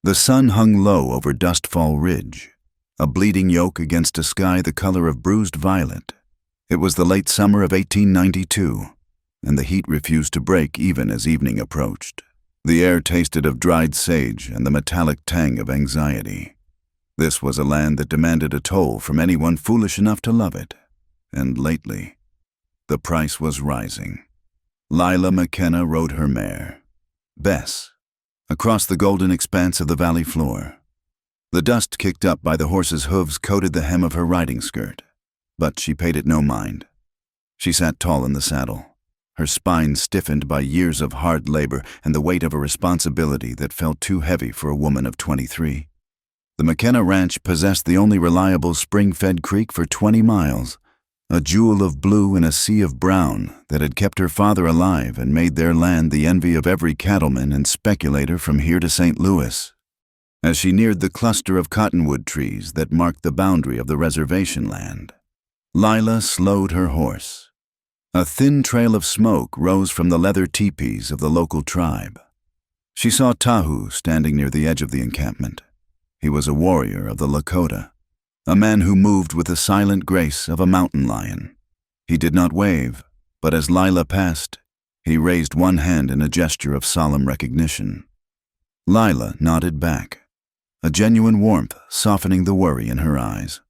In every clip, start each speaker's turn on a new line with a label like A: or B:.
A: The sun hung low over Dustfall Ridge, a bleeding yolk against a sky the color of bruised violet. It was the late summer of 1892, and the heat refused to break even as evening approached. The air tasted of dried sage and the metallic tang of anxiety. This was a land that demanded a toll from anyone foolish enough to love it, and lately, the price was rising. Lila McKenna rode her mare, Bess, across the golden expanse of the valley floor. The dust kicked up by the horse's hooves coated the hem of her riding skirt, but she paid it no mind. She sat tall in the saddle, her spine stiffened by years of hard labor and the weight of a responsibility that felt too heavy for a woman of 23. The McKenna Ranch possessed the only reliable spring-fed creek for 20 miles, a jewel of blue in a sea of brown that had kept her father alive and made their land the envy of every cattleman and speculator from here to St. Louis. As she neared the cluster of cottonwood trees that marked the boundary of the reservation land, Lila slowed her horse. A thin trail of smoke rose from the leather teepees of the local tribe. She saw Tahu standing near the edge of the encampment. He was a warrior of the Lakota, a man who moved with the silent grace of a mountain lion. He did not wave, but as Lila passed, he raised one hand in a gesture of solemn recognition. Lila nodded back, a genuine warmth softening the worry in her eyes.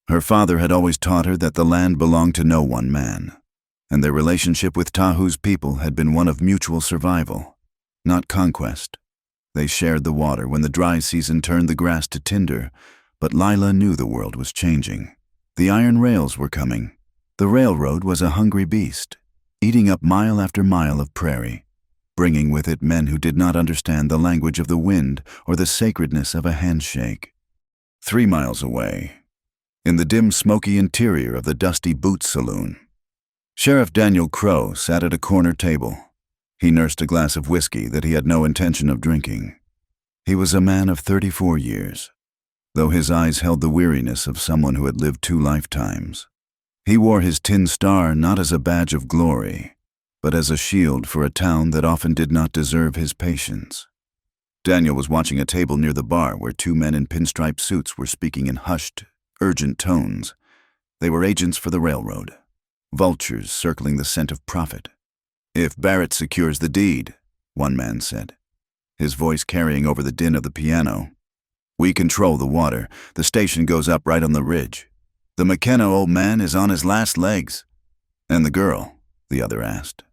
A: Her father had always taught her that the land belonged to no one man, and their relationship with Tahu's people had been one of mutual survival, not conquest. They shared the water when the dry season turned the grass to tinder, but Lila knew the world was changing. The iron rails were coming. The railroad was a hungry beast, eating up mile after mile of prairie, bringing with it men who did not understand the language of the wind or the sacredness of a handshake. 3 miles away, in the dim, smoky interior of the Dusty Boots Saloon, Sheriff Daniel Crow sat at a corner table. He nursed a glass of whiskey that he had no intention of drinking. He was a man of 34 years, though his eyes held the weariness of someone who had lived 2 lifetimes. He wore his tin star not as a badge of glory, but as a shield for a town that often did not deserve his patience. Daniel was watching a table near the bar where 2 men in pinstripe suits were speaking in hushed, urgent tones. They were agents for the railroad, vultures circling the scent of profit. "If Barrett secures the deed," one man said, his voice carrying over the din of the piano, "we control the water. The station goes up right on the ridge. The McKenna old man is on his last legs." "And the girl?" the other asked,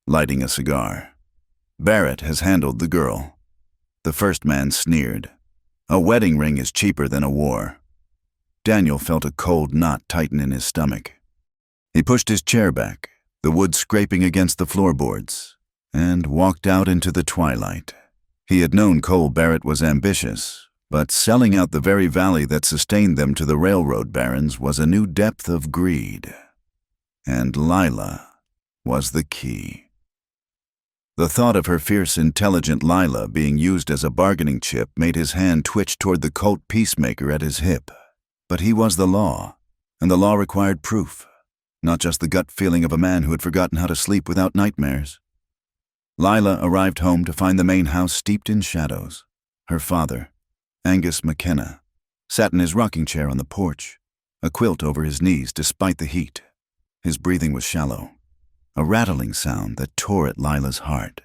A: lighting a cigar. "Barrett has handled the girl." The first man sneered. "A wedding ring is cheaper than a war." Daniel felt a cold knot tighten in his stomach. He pushed his chair back, the wood scraping against the floorboards, and walked out into the twilight. He had known Cole Barrett was ambitious, but selling out the very valley that sustained them to the railroad barons was a new depth of greed. And Lila was the key. The thought of her fierce, intelligent Lila being used as a bargaining chip made his hand twitch toward the Colt peacemaker at his hip. But he was the law, and the law required proof, not just the gut feeling of a man who had forgotten how to sleep without nightmares. Lila arrived home to find the main house steeped in shadows. Her father, Angus McKenna, sat in his rocking chair on the porch, a quilt over his knees despite the heat. His breathing was shallow, a rattling sound that tore at Lila's heart.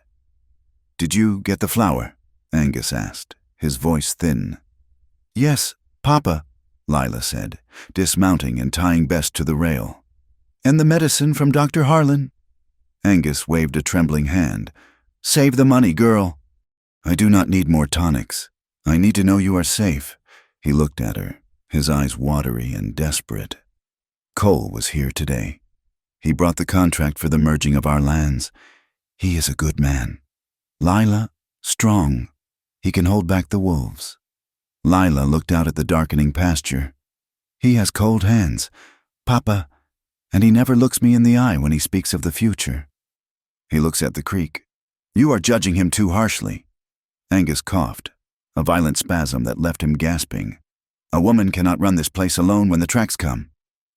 A: "Did you get the flour?" Angus asked, his voice thin. "Yes, Papa," Lila said, dismounting and tying Bess to the rail. "And the medicine from Dr. Harlan." Angus waved a trembling hand. "Save the money, girl." "I do not need more tonics. I need to know you are safe." He looked at her, his eyes watery and desperate. "Cole was here today. He brought the contract for the merging of our lands. He is a good man. Lila, strong. He can hold back the wolves." Lila looked out at the darkening pasture. "He has cold hands, Papa, and he never looks me in the eye when he speaks of the future." "He looks at the creek. You are judging him too harshly." Angus coughed, a violent spasm that left him gasping. "A woman cannot run this place alone when the tracks come.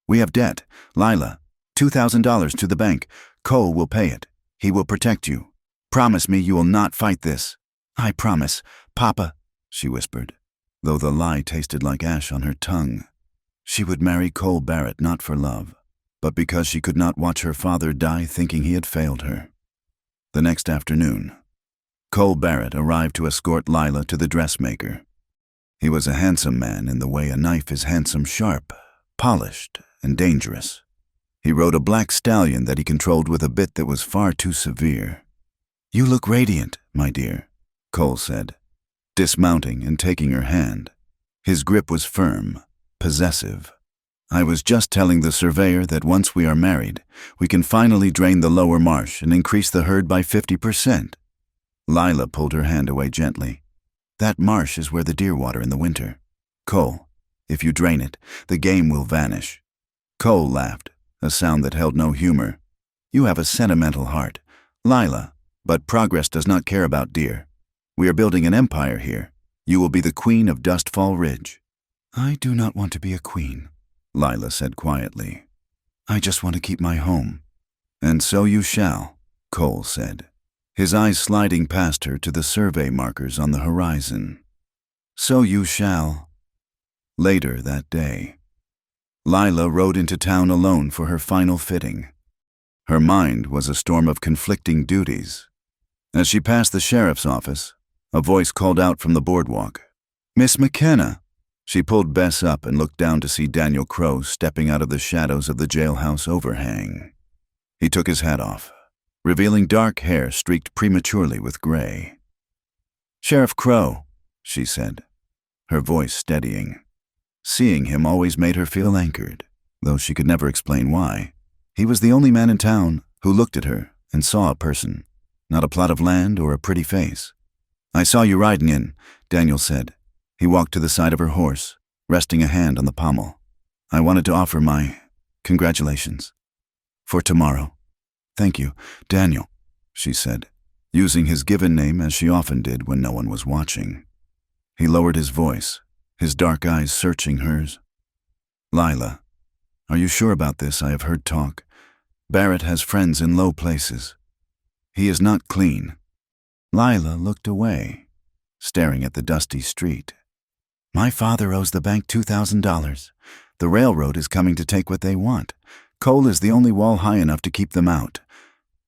A: We have debt, Lila, $2,000 to the bank. Cole will pay it. He will protect you. Promise me you will not fight this." "I promise, Papa," she whispered, though the lie tasted like ash on her tongue. She would marry Cole Barrett not for love, but because she could not watch her father die thinking he had failed her. The next afternoon, Cole Barrett arrived to escort Lila to the dressmaker. He was a handsome man in the way a knife is handsome, sharp, polished, and dangerous. He rode a black stallion that he controlled with a bit that was far too severe. "You look radiant, my dear," Cole said, dismounting and taking her hand. His grip was firm, possessive. "I was just telling the surveyor that once we are married, we can finally drain the lower marsh and increase the herd by 50%. Lila pulled her hand away gently. "That marsh is where the deer water in the winter. Cole, if you drain it, the game will vanish." Cole laughed, a sound that held no humor. "You have a sentimental heart, Lila, but progress does not care about deer. We are building an empire here. You will be the queen of Dustfall Ridge." "I do not want to be a queen," Lila said quietly. "I just want to keep my home." "And so you shall," Cole said, his eyes sliding past her to the survey markers on the horizon. "So you shall." Later that day, Lila rode into town alone for her final fitting. Her mind was a storm of conflicting duties. As she passed the sheriff's office, a voice called out from the boardwalk, "Miss McKenna." She pulled Bess up and looked down to see Daniel Crow stepping out of the shadows of the jailhouse overhang. He took his hat off, revealing dark hair streaked prematurely with gray. "Sheriff Crow," she said, her voice steadying. Seeing him always made her feel anchored, though she could never explain why. He was the only man in town who looked at her and saw a person, not a plot of land or a pretty face. "I saw you riding in," Daniel said. He walked to the side of her horse, resting a hand on the pommel. "I wanted to offer my congratulations for tomorrow." "Thank you, Daniel," she said, using his given name as she often did when no one was watching. He lowered his voice, his dark eyes searching hers. "Lila, are you sure about this? I have heard talk. Barrett has friends in low places. He is not clean." Lila looked away, staring at the dusty street. "My father owes the bank $2,000. The railroad is coming to take what they want. Cole is the only wall high enough to keep them out."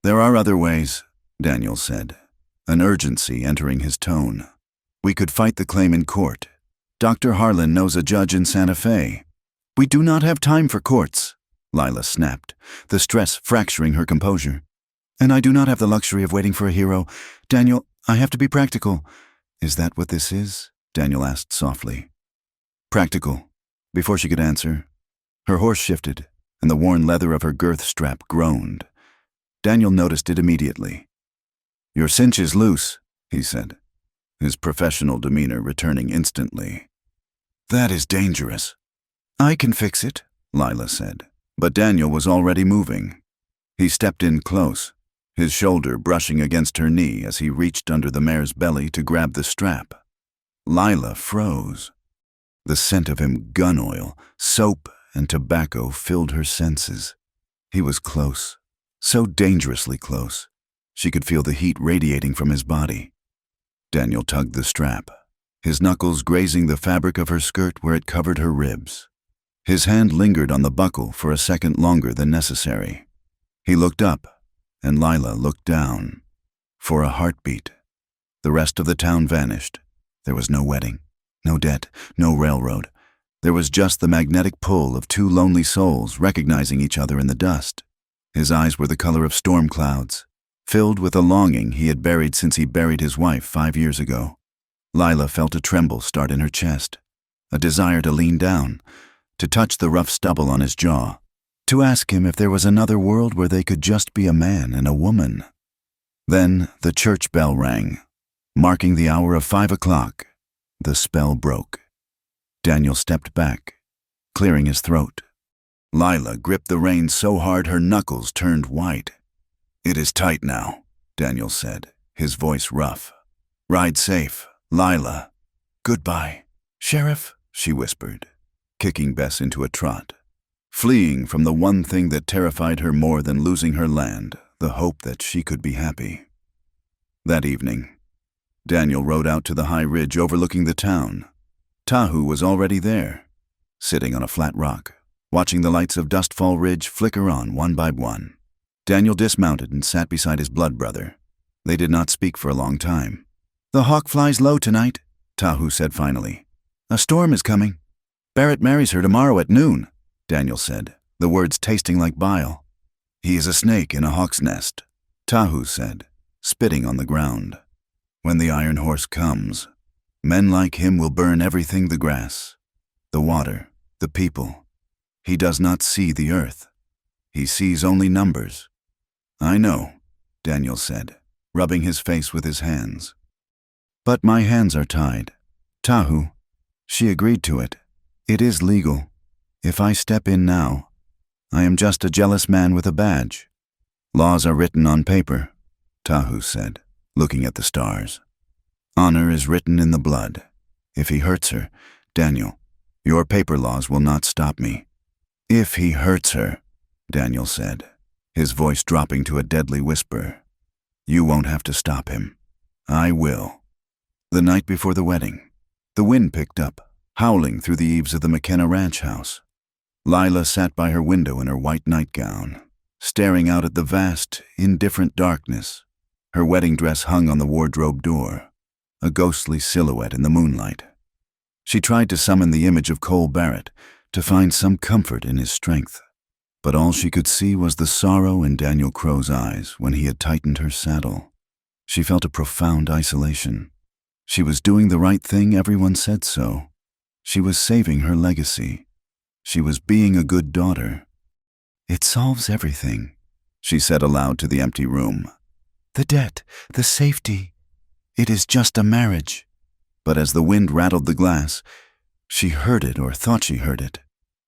A: "There are other ways," Daniel said, an urgency entering his tone. "We could fight the claim in court. Dr. Harlan knows a judge in Santa Fe." "We do not have time for courts," Lila snapped, the stress fracturing her composure. "And I do not have the luxury of waiting for a hero. Daniel, I have to be practical." "Is that what this is?" Daniel asked softly. "Practical." Before she could answer, her horse shifted, and the worn leather of her girth strap groaned. Daniel noticed it immediately. "Your cinch is loose," he said, his professional demeanor returning instantly. "That is dangerous." "I can fix it," Lila said, but Daniel was already moving. He stepped in close, his shoulder brushing against her knee as he reached under the mare's belly to grab the strap. Lila froze. The scent of him, gun oil, soap, and tobacco filled her senses. He was close, so dangerously close. She could feel the heat radiating from his body. Daniel tugged the strap, his knuckles grazing the fabric of her skirt where it covered her ribs. His hand lingered on the buckle for a second longer than necessary. He looked up, and Lila looked down. For a heartbeat, the rest of the town vanished. There was no wedding, no debt, no railroad. There was just the magnetic pull of two lonely souls recognizing each other in the dust. His eyes were the color of storm clouds, filled with a longing he had buried since he buried his wife 5 years ago. Lila felt a tremble start in her chest, a desire to lean down, to touch the rough stubble on his jaw, to ask him if there was another world where they could just be a man and a woman. Then the church bell rang, marking the hour of 5 o'clock. The spell broke. Daniel stepped back, clearing his throat. Lila gripped the reins so hard her knuckles turned white. "It is tight now," Daniel said, his voice rough. "Ride safe, Lila." "Goodbye, Sheriff," she whispered, kicking Bess into a trot, fleeing from the one thing that terrified her more than losing her land, the hope that she could be happy. That evening, Daniel rode out to the high ridge overlooking the town. Tahu was already there, sitting on a flat rock, watching the lights of Dustfall Ridge flicker on one by one. Daniel dismounted and sat beside his blood brother. They did not speak for a long time. "The hawk flies low tonight," Tahu said finally. "A storm is coming. Barrett marries her tomorrow at noon," Daniel said, the words tasting like bile. "He is a snake in a hawk's nest," Tahu said, spitting on the ground. "When the iron horse comes, men like him will burn everything: the grass, the water, the people. He does not see the earth. He sees only numbers." "I know," Daniel said, rubbing his face with his hands. "But my hands are tied." "Tahu." She agreed to it. "It is legal. If I step in now, I am just a jealous man with a badge." "Laws are written on paper," Tahu said, looking at the stars. "Honor is written in the blood. If he hurts her, Daniel, your paper laws will not stop me." "If he hurts her," Daniel said, his voice dropping to a deadly whisper, "you won't have to stop him. I will." The night before the wedding, the wind picked up, howling through the eaves of the McKenna ranch house. Lila sat by her window in her white nightgown, staring out at the vast, indifferent darkness. Her wedding dress hung on the wardrobe door, a ghostly silhouette in the moonlight. She tried to summon the image of Cole Barrett, to find some comfort in his strength. But all she could see was the sorrow in Daniel Crow's eyes when he had tightened her saddle. She felt a profound isolation. She was doing the right thing, everyone said so. She was saving her legacy. She was being a good daughter. "It solves everything," she said aloud to the empty room. "The debt, the safety. It is just a marriage." But as the wind rattled the glass, she heard it, or thought she heard it.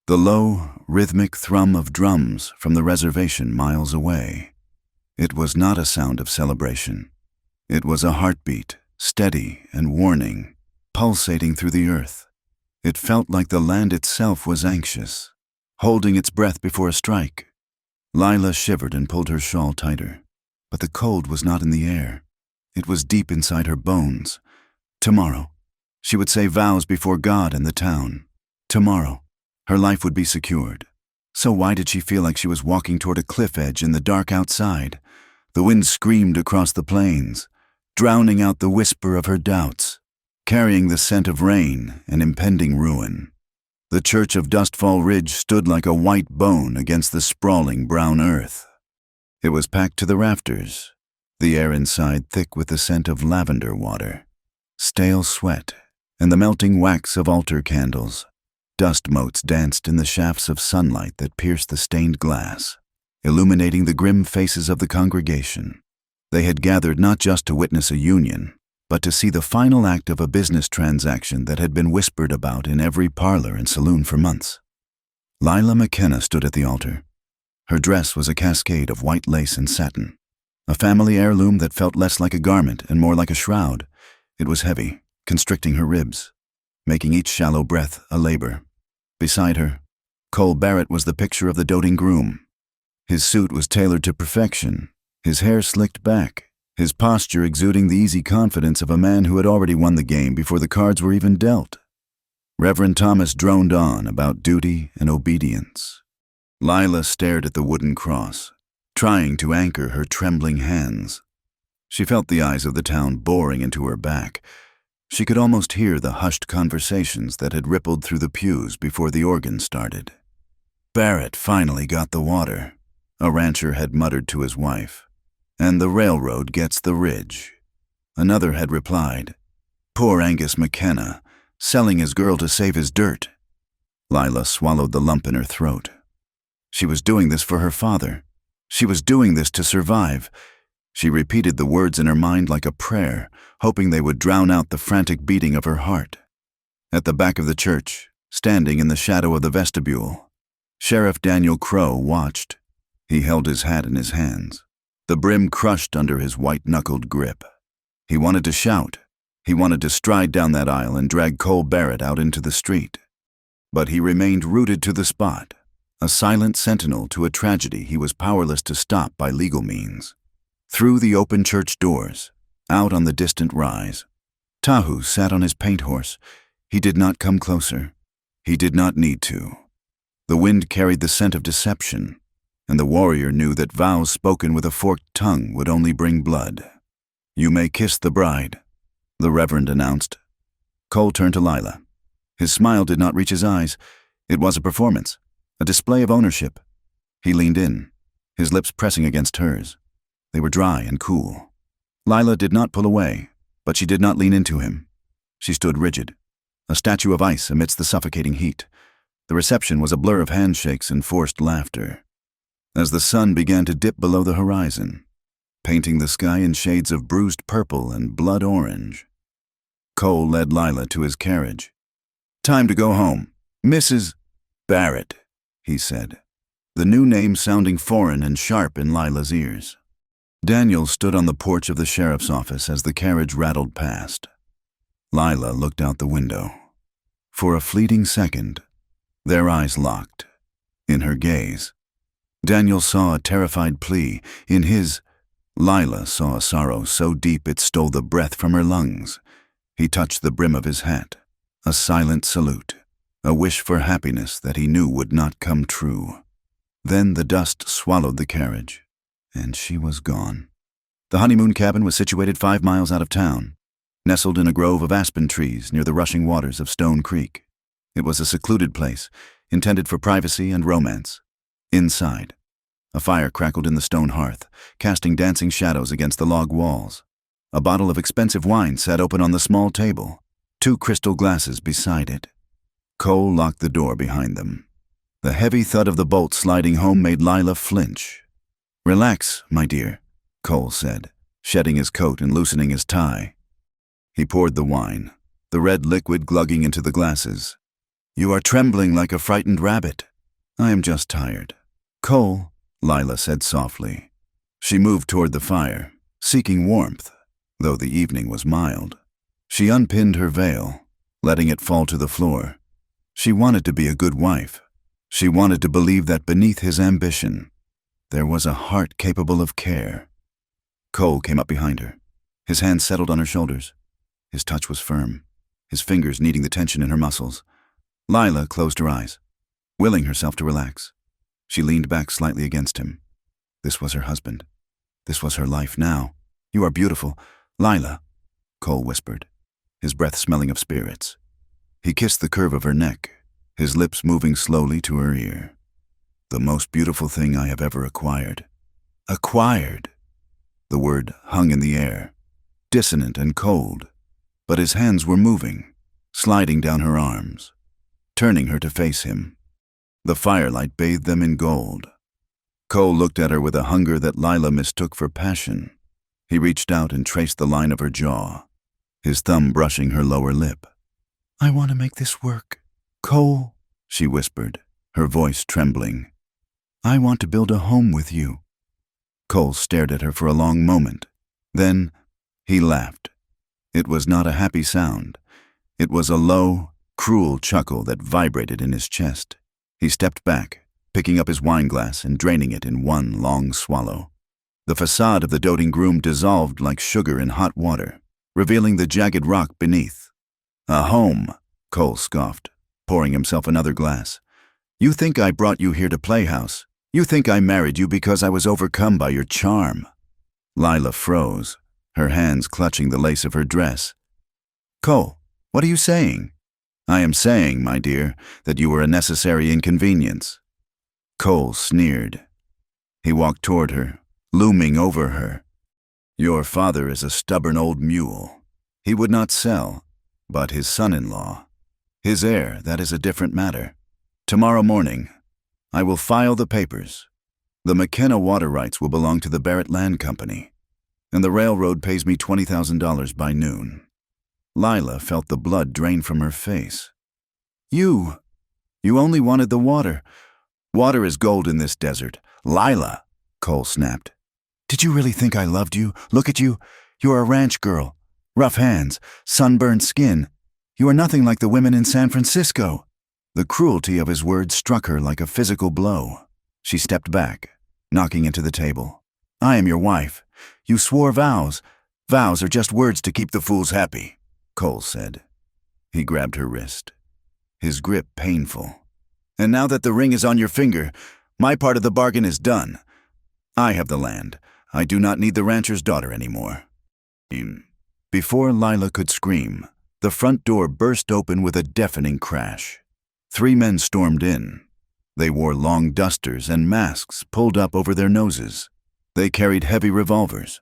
A: The low, rhythmic thrum of drums from the reservation miles away. It was not a sound of celebration. It was a heartbeat, steady and warning, pulsating through the earth. It felt like the land itself was anxious, holding its breath before a strike. Lila shivered and pulled her shawl tighter. But the cold was not in the air. It was deep inside her bones. Tomorrow, she would say vows before God and the town. Tomorrow, her life would be secured. So why did she feel like she was walking toward a cliff edge in the dark outside? The wind screamed across the plains, drowning out the whisper of her doubts, carrying the scent of rain and impending ruin. The church of Dustfall Ridge stood like a white bone against the sprawling brown earth. It was packed to the rafters, the air inside thick with the scent of lavender water, stale sweat, and the melting wax of altar candles. Dust motes danced in the shafts of sunlight that pierced the stained glass, illuminating the grim faces of the congregation. They had gathered not just to witness a union, but to see the final act of a business transaction that had been whispered about in every parlor and saloon for months. Lila McKenna stood at the altar. Her dress was a cascade of white lace and satin, a family heirloom that felt less like a garment and more like a shroud. It was heavy, constricting her ribs, making each shallow breath a labor. Beside her, Cole Barrett was the picture of the doting groom. His suit was tailored to perfection, his hair slicked back, his posture exuding the easy confidence of a man who had already won the game before the cards were even dealt. Reverend Thomas droned on about duty and obedience. Lila stared at the wooden cross, trying to anchor her trembling hands. She felt the eyes of the town boring into her back. She could almost hear the hushed conversations that had rippled through the pews before the organ started. "Barrett finally got the water," a rancher had muttered to his wife. "And the railroad gets the ridge." Another had replied, "Poor Angus McKenna, selling his girl to save his dirt." Lila swallowed the lump in her throat. She was doing this for her father. She was doing this to survive. She repeated the words in her mind like a prayer, hoping they would drown out the frantic beating of her heart. At the back of the church, standing in the shadow of the vestibule, Sheriff Daniel Crow watched. He held his hat in his hands, the brim crushed under his white-knuckled grip. He wanted to shout. He wanted to stride down that aisle and drag Cole Barrett out into the street. But he remained rooted to the spot, a silent sentinel to a tragedy he was powerless to stop by legal means. Through the open church doors, out on the distant rise, Tahu sat on his paint horse. He did not come closer. He did not need to. The wind carried the scent of deception, and the warrior knew that vows spoken with a forked tongue would only bring blood. "You may kiss the bride," the Reverend announced. Cole turned to Lila. His smile did not reach his eyes. It was a performance, a display of ownership. He leaned in, his lips pressing against hers. They were dry and cool. Lila did not pull away, but she did not lean into him. She stood rigid, a statue of ice amidst the suffocating heat. The reception was a blur of handshakes and forced laughter. As the sun began to dip below the horizon, painting the sky in shades of bruised purple and blood orange, Cole led Lila to his carriage. "Time to go home. Mrs. Barrett," he said, the new name sounding foreign and sharp in Lila's ears. Daniel stood on the porch of the sheriff's office as the carriage rattled past. Lila looked out the window. For a fleeting second, their eyes locked. In her gaze, Daniel saw a terrified plea. In his, Lila saw a sorrow so deep it stole the breath from her lungs. He touched the brim of his hat, a silent salute, a wish for happiness that he knew would not come true. Then the dust swallowed the carriage, and she was gone. The honeymoon cabin was situated 5 miles out of town, nestled in a grove of aspen trees near the rushing waters of Stone Creek. It was a secluded place, intended for privacy and romance. Inside, a fire crackled in the stone hearth, casting dancing shadows against the log walls. A bottle of expensive wine sat open on the small table, 2 crystal glasses beside it. Cole locked the door behind them. The heavy thud of the bolt sliding home made Lila flinch. "Relax, my dear," Cole said, shedding his coat and loosening his tie. He poured the wine, the red liquid glugging into the glasses. "You are trembling like a frightened rabbit." "I am just tired." "Cole," Lila said softly. She moved toward the fire, seeking warmth, though the evening was mild. She unpinned her veil, letting it fall to the floor. She wanted to be a good wife. She wanted to believe that beneath his ambition, there was a heart capable of care. Cole came up behind her. His hands settled on her shoulders. His touch was firm, his fingers kneading the tension in her muscles. Lila closed her eyes, willing herself to relax. She leaned back slightly against him. This was her husband. This was her life now. "You are beautiful, Lila," Cole whispered, his breath smelling of spirits. He kissed the curve of her neck, his lips moving slowly to her ear. "The most beautiful thing I have ever acquired." Acquired! The word hung in the air, dissonant and cold, but his hands were moving, sliding down her arms, turning her to face him. The firelight bathed them in gold. Cole looked at her with a hunger that Lila mistook for passion. He reached out and traced the line of her jaw, his thumb brushing her lower lip. "I want to make this work, Cole," she whispered, her voice trembling. "I want to build a home with you." Cole stared at her for a long moment. Then he laughed. It was not a happy sound. It was a low, cruel chuckle that vibrated in his chest. He stepped back, picking up his wineglass and draining it in one long swallow. The facade of the doting groom dissolved like sugar in hot water, revealing the jagged rock beneath. "A home," Cole scoffed, pouring himself another glass. "You think I brought you here to Playhouse? You think I married you because I was overcome by your charm?" Lila froze, her hands clutching the lace of her dress. "Cole, what are you saying?" "I am saying, my dear, that you were a necessary inconvenience." Cole sneered. He walked toward her, looming over her. "Your father is a stubborn old mule. He would not sell, but his son-in-law. His heir, that is a different matter. Tomorrow morning, I will file the papers. The McKenna water rights will belong to the Barrett Land Company, and the railroad pays me $20,000 by noon." Lila felt the blood drain from her face. You only wanted the water. Water is gold in this desert." "Lila," Cole snapped. "Did you really think I loved you? Look at you. You're a ranch girl. Rough hands, sunburned skin. You are nothing like the women in San Francisco." The cruelty of his words struck her like a physical blow. She stepped back, knocking into the table. "I am your wife. You swore vows. Vows are just words to keep the fools happy." Cole said. He grabbed her wrist, his grip painful. And now that the ring is on your finger, my part of the bargain is done. I have the land. I do not need the rancher's daughter anymore. Before Lila could scream, the front door burst open with a deafening crash. 3 men stormed in. They wore long dusters and masks pulled up over their noses. They carried heavy revolvers.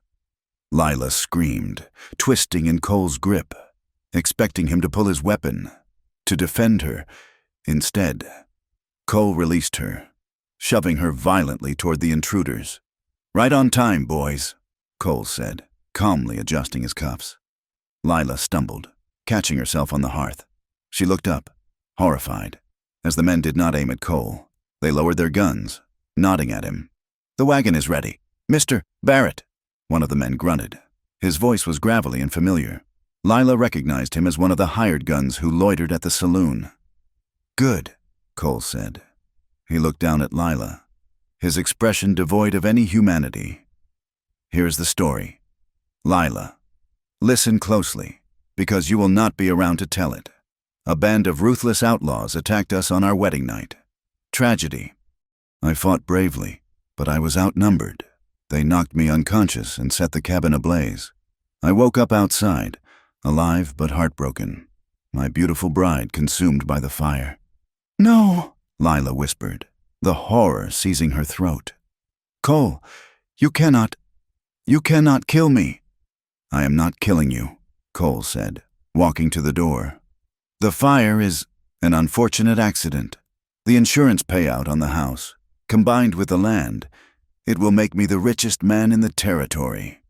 A: Lila screamed, twisting in Cole's grip, expecting him to pull his weapon, to defend her. Instead, Cole released her, shoving her violently toward the intruders. "Right on time, boys," Cole said, calmly adjusting his cuffs. Lila stumbled, catching herself on the hearth. She looked up, horrified. As the men did not aim at Cole, they lowered their guns, nodding at him. "The wagon is ready. Mr. Barrett," one of the men grunted. His voice was gravelly and familiar. Lila recognized him as one of the hired guns who loitered at the saloon. "Good," Cole said. He looked down at Lila, his expression devoid of any humanity. "Here's the story. Lila, listen closely, because you will not be around to tell it. A band of ruthless outlaws attacked us on our wedding night. Tragedy. I fought bravely, but I was outnumbered. They knocked me unconscious and set the cabin ablaze. I woke up outside, alive but heartbroken, my beautiful bride consumed by the fire." "No," Lila whispered, the horror seizing her throat. "Cole, you cannot kill me." "I am not killing you," Cole said, walking to the door. "The fire is an unfortunate accident. The insurance payout on the house, combined with the land, it will make me the richest man in the territory."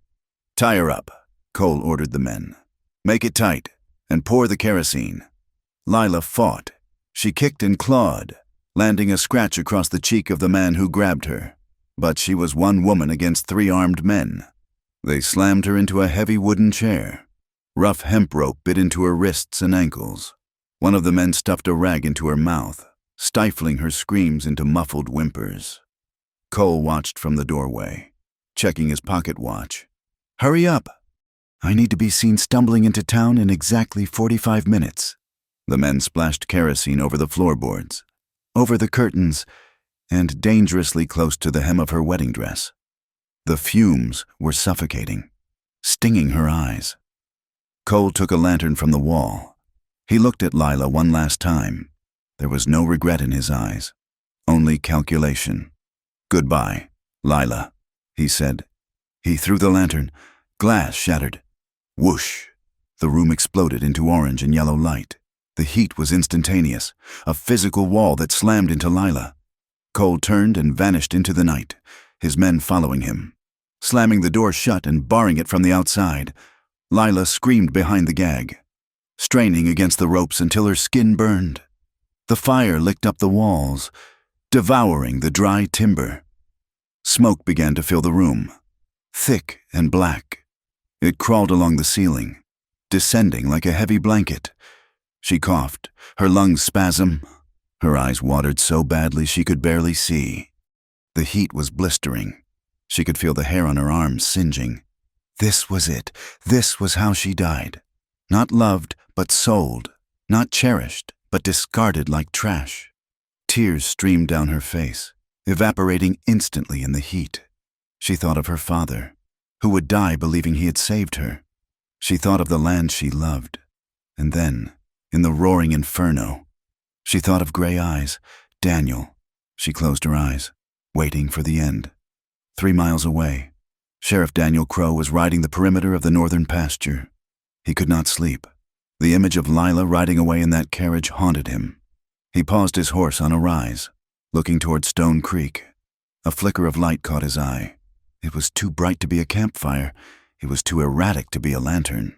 A: "Tie her up," Cole ordered the men. "Make it tight, and pour the kerosene." Lila fought. She kicked and clawed, landing a scratch across the cheek of the man who grabbed her. But she was one woman against 3 armed men. They slammed her into a heavy wooden chair. Rough hemp rope bit into her wrists and ankles. One of the men stuffed a rag into her mouth, stifling her screams into muffled whimpers. Cole watched from the doorway, checking his pocket watch. "Hurry up! I need to be seen stumbling into town in exactly 45 minutes. The men splashed kerosene over the floorboards, over the curtains, and dangerously close to the hem of her wedding dress. The fumes were suffocating, stinging her eyes. Cole took a lantern from the wall. He looked at Lila one last time. There was no regret in his eyes, only calculation. "Goodbye, Lila," he said. He threw the lantern. Glass shattered. Whoosh! The room exploded into orange and yellow light. The heat was instantaneous, a physical wall that slammed into Lila. Cole turned and vanished into the night, his men following him. Slamming the door shut and barring it from the outside, Lila screamed behind the gag, straining against the ropes until her skin burned. The fire licked up the walls, devouring the dry timber. Smoke began to fill the room, thick and black. It crawled along the ceiling, descending like a heavy blanket. She coughed, her lungs spasm. Her eyes watered so badly she could barely see. The heat was blistering. She could feel the hair on her arms singeing. This was it. This was how she died. Not loved, but sold. Not cherished, but discarded like trash. Tears streamed down her face, evaporating instantly in the heat. She thought of her father, who would die believing he had saved her. She thought of the land she loved. And then, in the roaring inferno, she thought of gray eyes, Daniel. She closed her eyes, waiting for the end. 3 miles away, Sheriff Daniel Crow was riding the perimeter of the northern pasture. He could not sleep. The image of Lila riding away in that carriage haunted him. He paused his horse on a rise, looking toward Stone Creek. A flicker of light caught his eye. It was too bright to be a campfire. It was too erratic to be a lantern.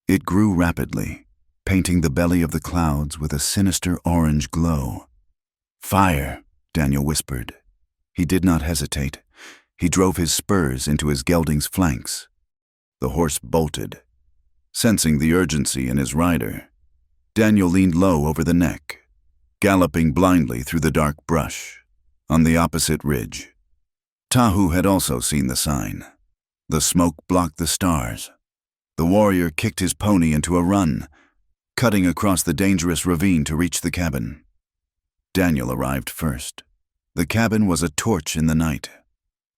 A: It grew rapidly, painting the belly of the clouds with a sinister orange glow. "Fire," Daniel whispered. He did not hesitate. He drove his spurs into his gelding's flanks. The horse bolted. Sensing the urgency in his rider, Daniel leaned low over the neck, galloping blindly through the dark brush. On the opposite ridge, Tahu had also seen the sign. The smoke blocked the stars. The warrior kicked his pony into a run, cutting across the dangerous ravine to reach the cabin. Daniel arrived first. The cabin was a torch in the night.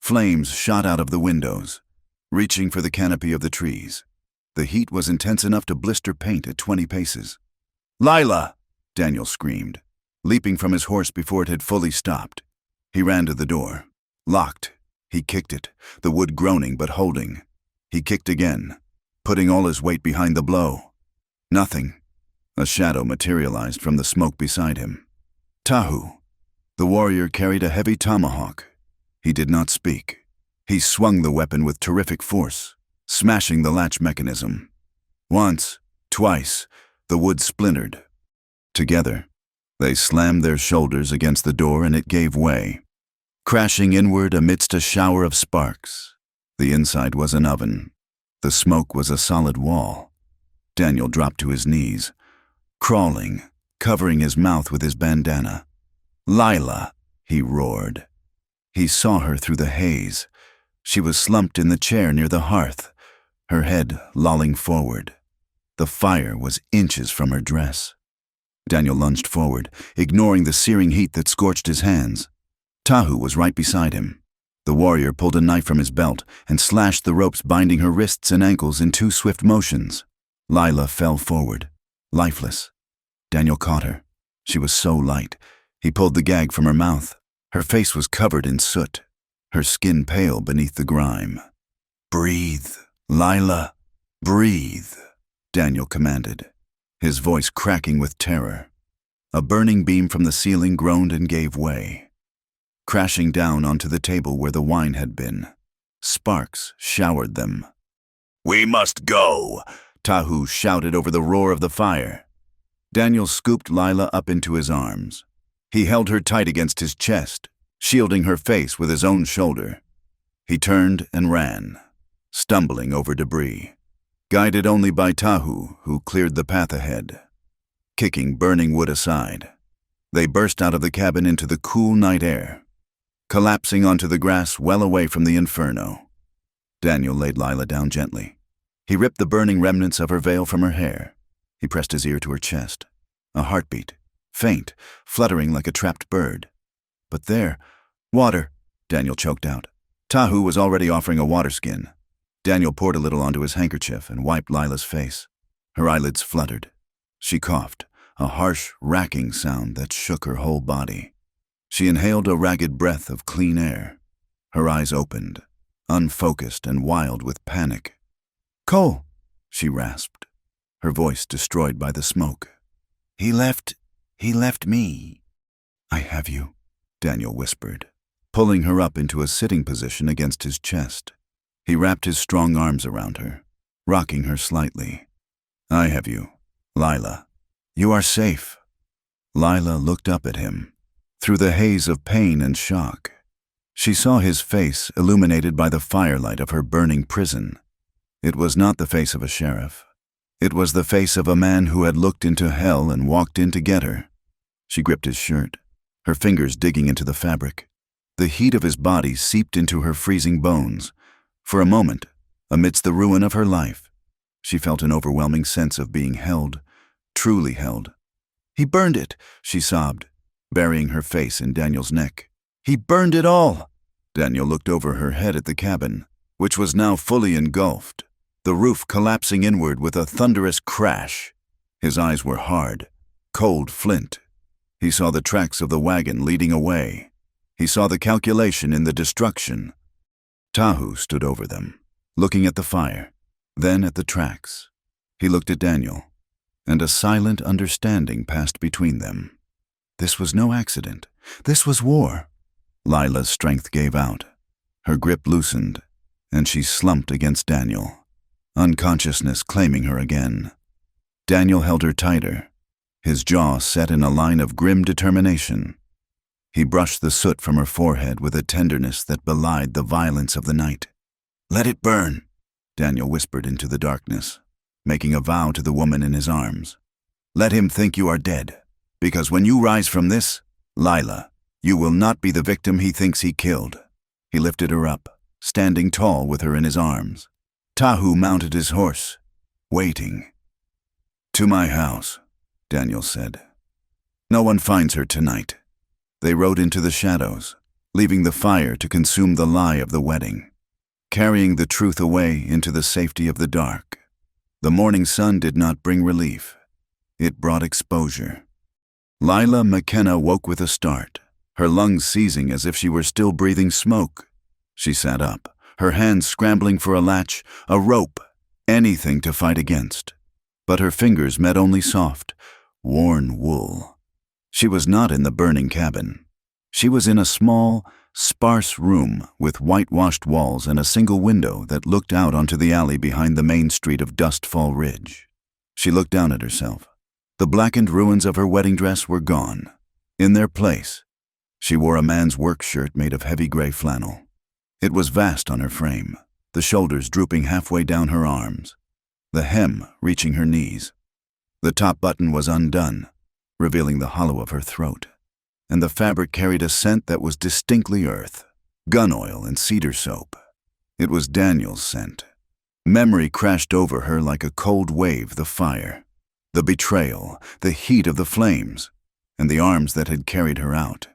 A: Flames shot out of the windows, reaching for the canopy of the trees. The heat was intense enough to blister paint at 20 paces. "Lila!" Daniel screamed, leaping from his horse before it had fully stopped. He ran to the door. Locked. He kicked it, the wood groaning but holding. He kicked again, putting all his weight behind the blow. Nothing. A shadow materialized from the smoke beside him. Tahu. The warrior carried a heavy tomahawk. He did not speak. He swung the weapon with terrific force, smashing the latch mechanism. Once, twice, the wood splintered. Together, they slammed their shoulders against the door and it gave way, crashing inward amidst a shower of sparks. The inside was an oven. The smoke was a solid wall. Daniel dropped to his knees, crawling, covering his mouth with his bandana. "Lila!" he roared. He saw her through the haze. She was slumped in the chair near the hearth, her head lolling forward. The fire was inches from her dress. Daniel lunged forward, ignoring the searing heat that scorched his hands. Tahu was right beside him. The warrior pulled a knife from his belt and slashed the ropes binding her wrists and ankles in 2 swift motions. Lila fell forward, lifeless. Daniel caught her. She was so light. He pulled the gag from her mouth. Her face was covered in soot, her skin pale beneath the grime. "Breathe, Lila, breathe," Daniel commanded, his voice cracking with terror. A burning beam from the ceiling groaned and gave way, crashing down onto the table where the wine had been. Sparks showered them. "We must go," Tahu shouted over the roar of the fire. Daniel scooped Lila up into his arms. He held her tight against his chest, shielding her face with his own shoulder. He turned and ran, stumbling over debris, guided only by Tahu, who cleared the path ahead. Kicking burning wood aside, they burst out of the cabin into the cool night air, collapsing onto the grass well away from the inferno. Daniel laid Lila down gently. He ripped the burning remnants of her veil from her hair. He pressed his ear to her chest. A heartbeat, faint, fluttering like a trapped bird. But there, water, Daniel choked out. Tahu was already offering a water skin. Daniel poured a little onto his handkerchief and wiped Lila's face. Her eyelids fluttered. She coughed, a harsh, racking sound that shook her whole body. She inhaled a ragged breath of clean air. Her eyes opened, unfocused and wild with panic. "Cole," she rasped, her voice destroyed by the smoke. He left me." "I have you," Daniel whispered, pulling her up into a sitting position against his chest. He wrapped his strong arms around her, rocking her slightly. "I have you, Lila. You are safe." Lila looked up at him, through the haze of pain and shock. She saw his face illuminated by the firelight of her burning prison. It was not the face of a sheriff. It was the face of a man who had looked into hell and walked in to get her. She gripped his shirt, her fingers digging into the fabric. The heat of his body seeped into her freezing bones. For a moment, amidst the ruin of her life, she felt an overwhelming sense of being held, truly held. "He burned it," she sobbed, burying her face in Daniel's neck. "He burned it all." Daniel looked over her head at the cabin, which was now fully engulfed, the roof collapsing inward with a thunderous crash. His eyes were hard, cold flint. He saw the tracks of the wagon leading away. He saw the calculation in the destruction. Tahu stood over them, looking at the fire, then at the tracks. He looked at Daniel, and a silent understanding passed between them. This was no accident. This was war. Lila's strength gave out. Her grip loosened, and she slumped against Daniel, unconsciousness claiming her again. Daniel held her tighter, his jaw set in a line of grim determination. He brushed the soot from her forehead with a tenderness that belied the violence of the night. "Let it burn," Daniel whispered into the darkness, making a vow to the woman in his arms. "Let him think you are dead, because when you rise from this, Lila, you will not be the victim he thinks he killed." He lifted her up, standing tall with her in his arms. Tahu mounted his horse, waiting. "To my house," Daniel said. "No one finds her tonight." They rode into the shadows, leaving the fire to consume the lie of the wedding, carrying the truth away into the safety of the dark. The morning sun did not bring relief. It brought exposure. Lila McKenna woke with a start, her lungs seizing as if she were still breathing smoke. She sat up, her hands scrambling for a latch, a rope, anything to fight against. But her fingers met only soft, worn wool. She was not in the burning cabin. She was in a small, sparse room with whitewashed walls and a single window that looked out onto the alley behind the main street of Dustfall Ridge. She looked down at herself. The blackened ruins of her wedding dress were gone. In their place, she wore a man's work shirt made of heavy gray flannel. It was vast on her frame, the shoulders drooping halfway down her arms, the hem reaching her knees. The top button was undone, revealing the hollow of her throat, and the fabric carried a scent that was distinctly earth, gun oil and cedar soap. It was Daniel's scent. Memory crashed over her like a cold wave, the fire, the betrayal, the heat of the flames, and the arms that had carried her out.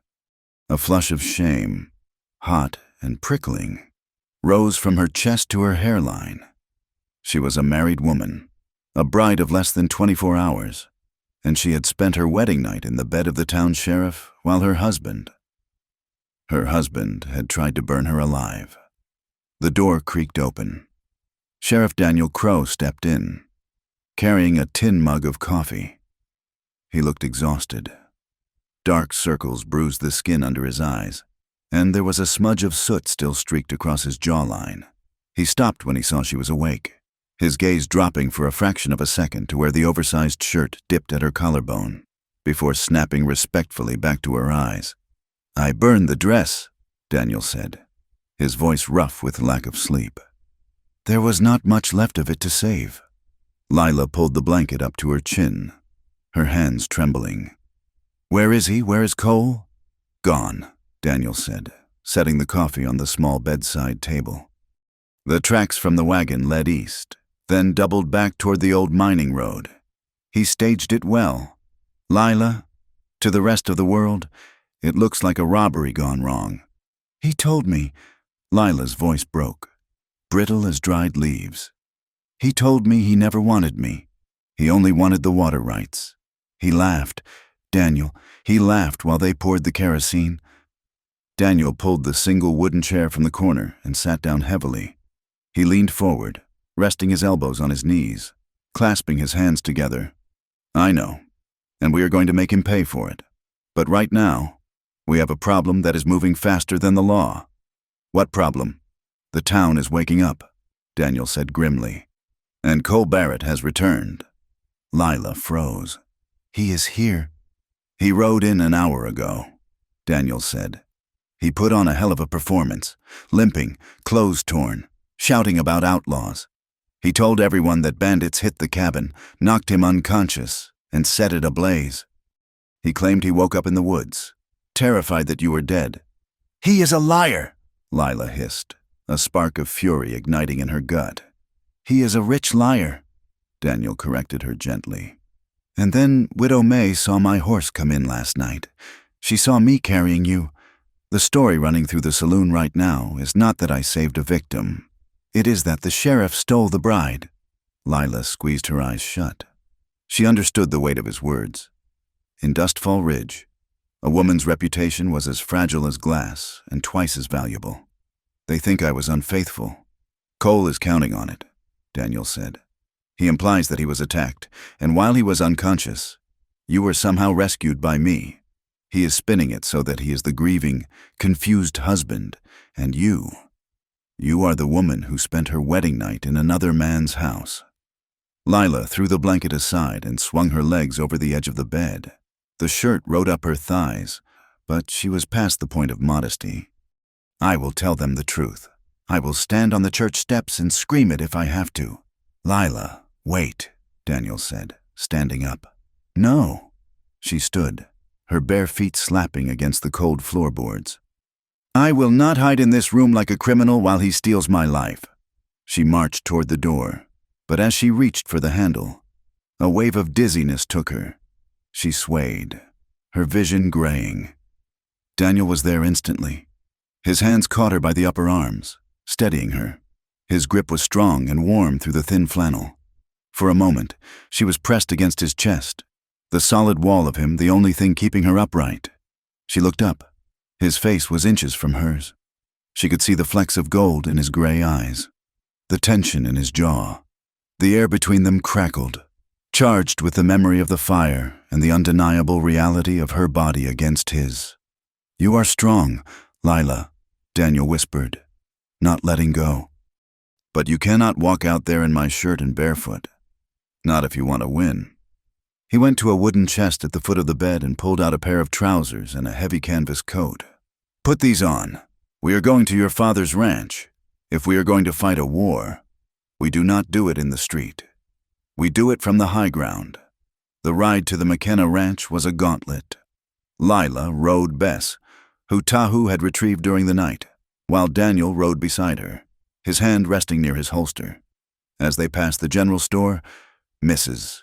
A: A flush of shame, hot and prickling, rose from her chest to her hairline. She was a married woman, a bride of less than 24 hours, and she had spent her wedding night in the bed of the town sheriff while her husband had tried to burn her alive. The door creaked open. Sheriff Daniel Crow stepped in, carrying a tin mug of coffee. He looked exhausted. Dark circles bruised the skin under his eyes, and there was a smudge of soot still streaked across his jawline. He stopped when he saw she was awake, his gaze dropping for a fraction of a second to where the oversized shirt dipped at her collarbone, before snapping respectfully back to her eyes. "I burned the dress," Daniel said, his voice rough with lack of sleep. "There was not much left of it to save." Lila pulled the blanket up to her chin, her hands trembling. "Where is he? Where is Cole?" "Gone," Daniel said, setting the coffee on the small bedside table. The tracks from the wagon led east, then doubled back toward the old mining road. He staged it well. "Lila, to the rest of the world, it looks like a robbery gone wrong." "He told me," Lila's voice broke, brittle as dried leaves. "He told me he never wanted me. He only wanted the water rights. He laughed, Daniel, he laughed while they poured the kerosene." Daniel pulled the single wooden chair from the corner and sat down heavily. He leaned forward, resting his elbows on his knees, clasping his hands together. "I know, and we are going to make him pay for it. But right now, we have a problem that is moving faster than the law." "What problem?" "The town is waking up," Daniel said grimly. "And Cole Barrett has returned." Lila froze. "He is here." "He rode in an hour ago," Daniel said. "He put on a hell of a performance, limping, clothes torn, shouting about outlaws. He told everyone that bandits hit the cabin, knocked him unconscious, and set it ablaze. He claimed he woke up in the woods, terrified that you were dead." "He is a liar," Lila hissed, a spark of fury igniting in her gut. "He is a rich liar," Daniel corrected her gently. "And then Widow May saw my horse come in last night. She saw me carrying you. The story running through the saloon right now is not that I saved a victim. It is that the sheriff stole the bride." Lila squeezed her eyes shut. She understood the weight of his words. In Dustfall Ridge, a woman's reputation was as fragile as glass and twice as valuable. "They think I was unfaithful. Cole is counting on it," Daniel said. "He implies that he was attacked, and while he was unconscious, you were somehow rescued by me. He is spinning it so that he is the grieving, confused husband, and you are the woman who spent her wedding night in another man's house." Lila threw the blanket aside and swung her legs over the edge of the bed. The shirt rode up her thighs, but she was past the point of modesty. "I will tell them the truth. I will stand on the church steps and scream it if I have to." "Lila, wait," Daniel said, standing up. "No." She stood, her bare feet slapping against the cold floorboards. "I will not hide in this room like a criminal while he steals my life." She marched toward the door, But as she reached for the handle, a wave of dizziness took her. She swayed, her vision graying. Daniel was there instantly. His hands caught her by the upper arms, steadying her. His grip was strong and warm through the thin flannel. For a moment, she was pressed against his chest, the solid wall of him the only thing keeping her upright. She looked up. His face was inches from hers. She could see the flecks of gold in his gray eyes, the tension in his jaw. The air between them crackled, charged with the memory of the fire and the undeniable reality of her body against his. "You are strong, Lila," Daniel whispered, not letting go. "But you cannot walk out there in my shirt and barefoot. Not if you want to win." He went to a wooden chest at the foot of the bed and pulled out a pair of trousers and a heavy canvas coat. "Put these on. We are going to your father's ranch. If we are going to fight a war, we do not do it in the street. We do it from the high ground." The ride to the McKenna ranch was a gauntlet. Lila rode Bess, who Tahu had retrieved during the night, while Daniel rode beside her, his hand resting near his holster. As they passed the general store, Mrs.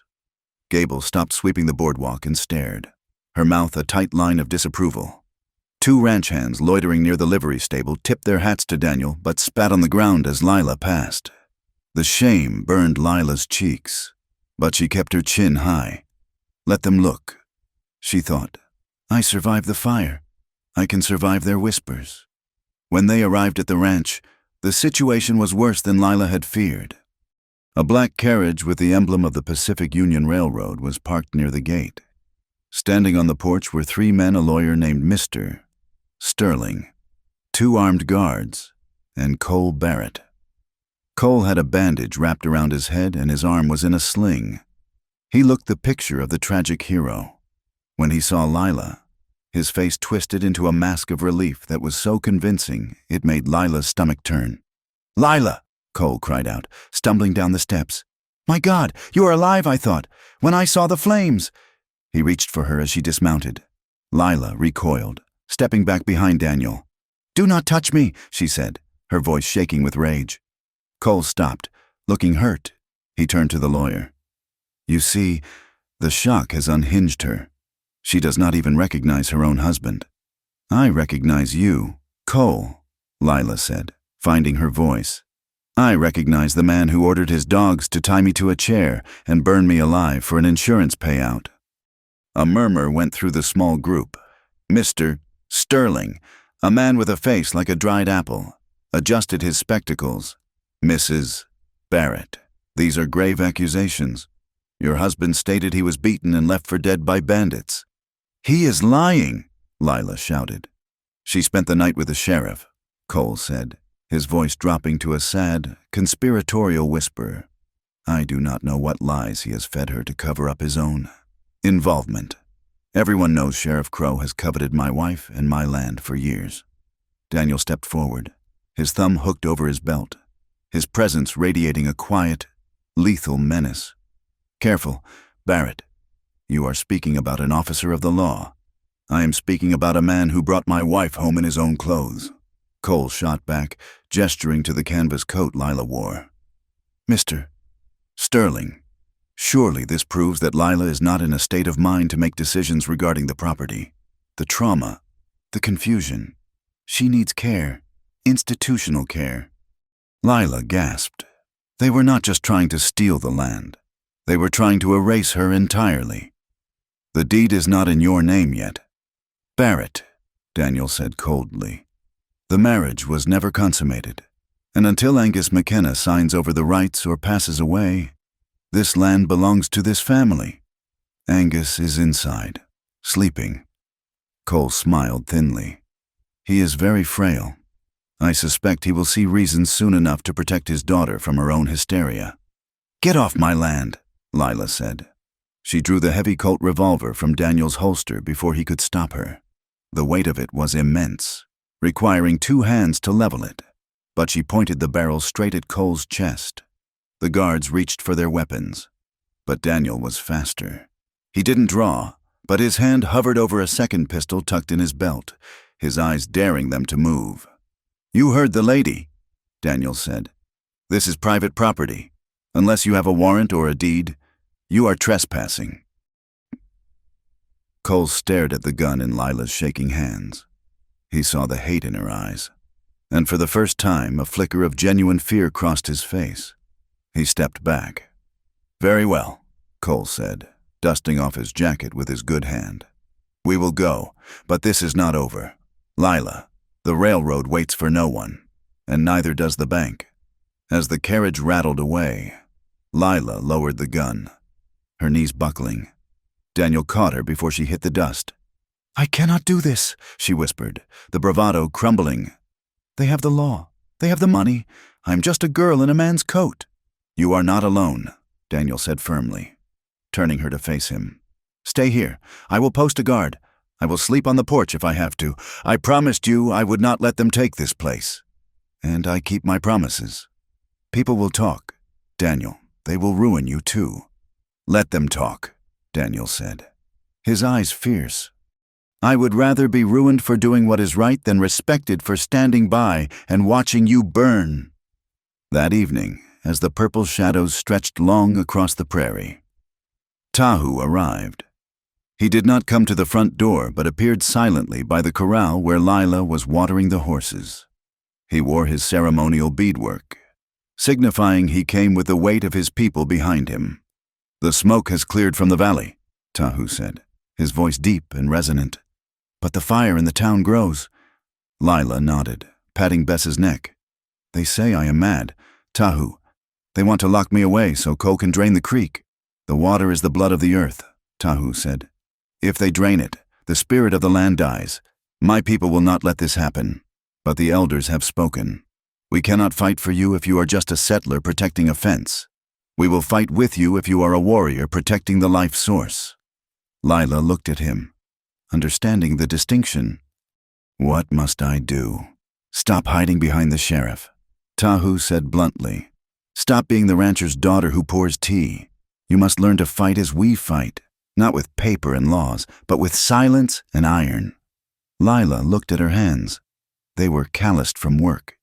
A: Gable stopped sweeping the boardwalk and stared, her mouth a tight line of disapproval. Two ranch hands loitering near the livery stable tipped their hats to Daniel but spat on the ground as Lila passed. The shame burned Lila's cheeks, but she kept her chin high. Let them look, she thought. I survived the fire. I can survive their whispers. When they arrived at the ranch, the situation was worse than Lila had feared. A black carriage with the emblem of the Pacific Union Railroad was parked near the gate. Standing on the porch were three men, a lawyer named Mr. Sterling, two armed guards, and Cole Barrett. Cole had a bandage wrapped around his head and his arm was in a sling. He looked the picture of the tragic hero. When he saw Lila, his face twisted into a mask of relief that was so convincing it made Lila's stomach turn. "Lila!" Cole cried out, stumbling down the steps. "My God, you are alive, I thought, when I saw the flames!" He reached for her as she dismounted. Lila recoiled, stepping back behind Daniel. "Do not touch me," she said, her voice shaking with rage. Cole stopped, looking hurt. He turned to the lawyer. "You see, the shock has unhinged her. She does not even recognize her own husband." "I recognize you, Cole," Lila said, finding her voice. "I recognize the man who ordered his dogs to tie me to a chair and burn me alive for an insurance payout." A murmur went through the small group. Mr. Sterling, a man with a face like a dried apple, adjusted his spectacles. "Mrs. Barrett, these are grave accusations. Your husband stated he was beaten and left for dead by bandits." "He is lying," Lila shouted. "She spent the night with the sheriff," Cole said, his voice dropping to a sad, conspiratorial whisper. "I do not know what lies he has fed her to cover up his own involvement. Everyone knows Sheriff Crow has coveted my wife and my land for years." Daniel stepped forward, his thumb hooked over his belt, his presence radiating a quiet, lethal menace. "Careful, Barrett. You are speaking about an officer of the law. I am speaking about a man who brought my wife home in his own clothes." Cole shot back, gesturing to the canvas coat Lila wore. "Mr. Sterling, surely this proves that Lila is not in a state of mind to make decisions regarding the property. The trauma, the confusion. She needs care, institutional care." Lila gasped. They were not just trying to steal the land. They were trying to erase her entirely. "The deed is not in your name yet, Barrett," Daniel said coldly. "The marriage was never consummated, and until Angus McKenna signs over the rights or passes away, this land belongs to this family. Angus is inside, sleeping." Cole smiled thinly. "He is very frail. I suspect he will see reasons soon enough to protect his daughter from her own hysteria." "Get off my land," Lila said. She drew the heavy Colt revolver from Daniel's holster before he could stop her. The weight of it was immense, requiring two hands to level it, but she pointed the barrel straight at Cole's chest. The guards reached for their weapons, but Daniel was faster. He didn't draw, but his hand hovered over a second pistol tucked in his belt, his eyes daring them to move. "You heard the lady," Daniel said. "This is private property. Unless you have a warrant or a deed, you are trespassing." Cole stared at the gun in Lila's shaking hands. He saw the hate in her eyes, and for the first time a flicker of genuine fear crossed his face. He stepped back. "Very well," Cole said, dusting off his jacket with his good hand. "We will go, but this is not over. Lila, the railroad waits for no one, and neither does the bank." As the carriage rattled away, Lila lowered the gun, her knees buckling. Daniel caught her before she hit the dust. "I cannot do this," she whispered, the bravado crumbling. "They have the law. They have the money. I'm just a girl in a man's coat." "You are not alone," Daniel said firmly, turning her to face him. "Stay here. I will post a guard. I will sleep on the porch if I have to. I promised you I would not let them take this place. And I keep my promises. People will talk, Daniel. They will ruin you too." "Let them talk," Daniel said, his eyes fierce. "I would rather be ruined for doing what is right than respected for standing by and watching you burn." That evening, as the purple shadows stretched long across the prairie, Tahu arrived. He did not come to the front door but appeared silently by the corral where Lila was watering the horses. He wore his ceremonial beadwork, signifying he came with the weight of his people behind him. "The smoke has cleared from the valley," Tahu said, his voice deep and resonant. "But the fire in the town grows." Lila nodded, patting Bess's neck. "They say I am mad, Tahu. They want to lock me away so Cole can drain the creek." "The water is the blood of the earth," Tahu said. "If they drain it, the spirit of the land dies. My people will not let this happen. But the elders have spoken. We cannot fight for you if you are just a settler protecting a fence. We will fight with you if you are a warrior protecting the life source." Lila looked at him, understanding the distinction. "What must I do?" "Stop hiding behind the sheriff," Tahu said bluntly. "Stop being the rancher's daughter who pours tea. You must learn to fight as we fight, not with paper and laws, but with silence and iron." Lila looked at her hands. They were calloused from work.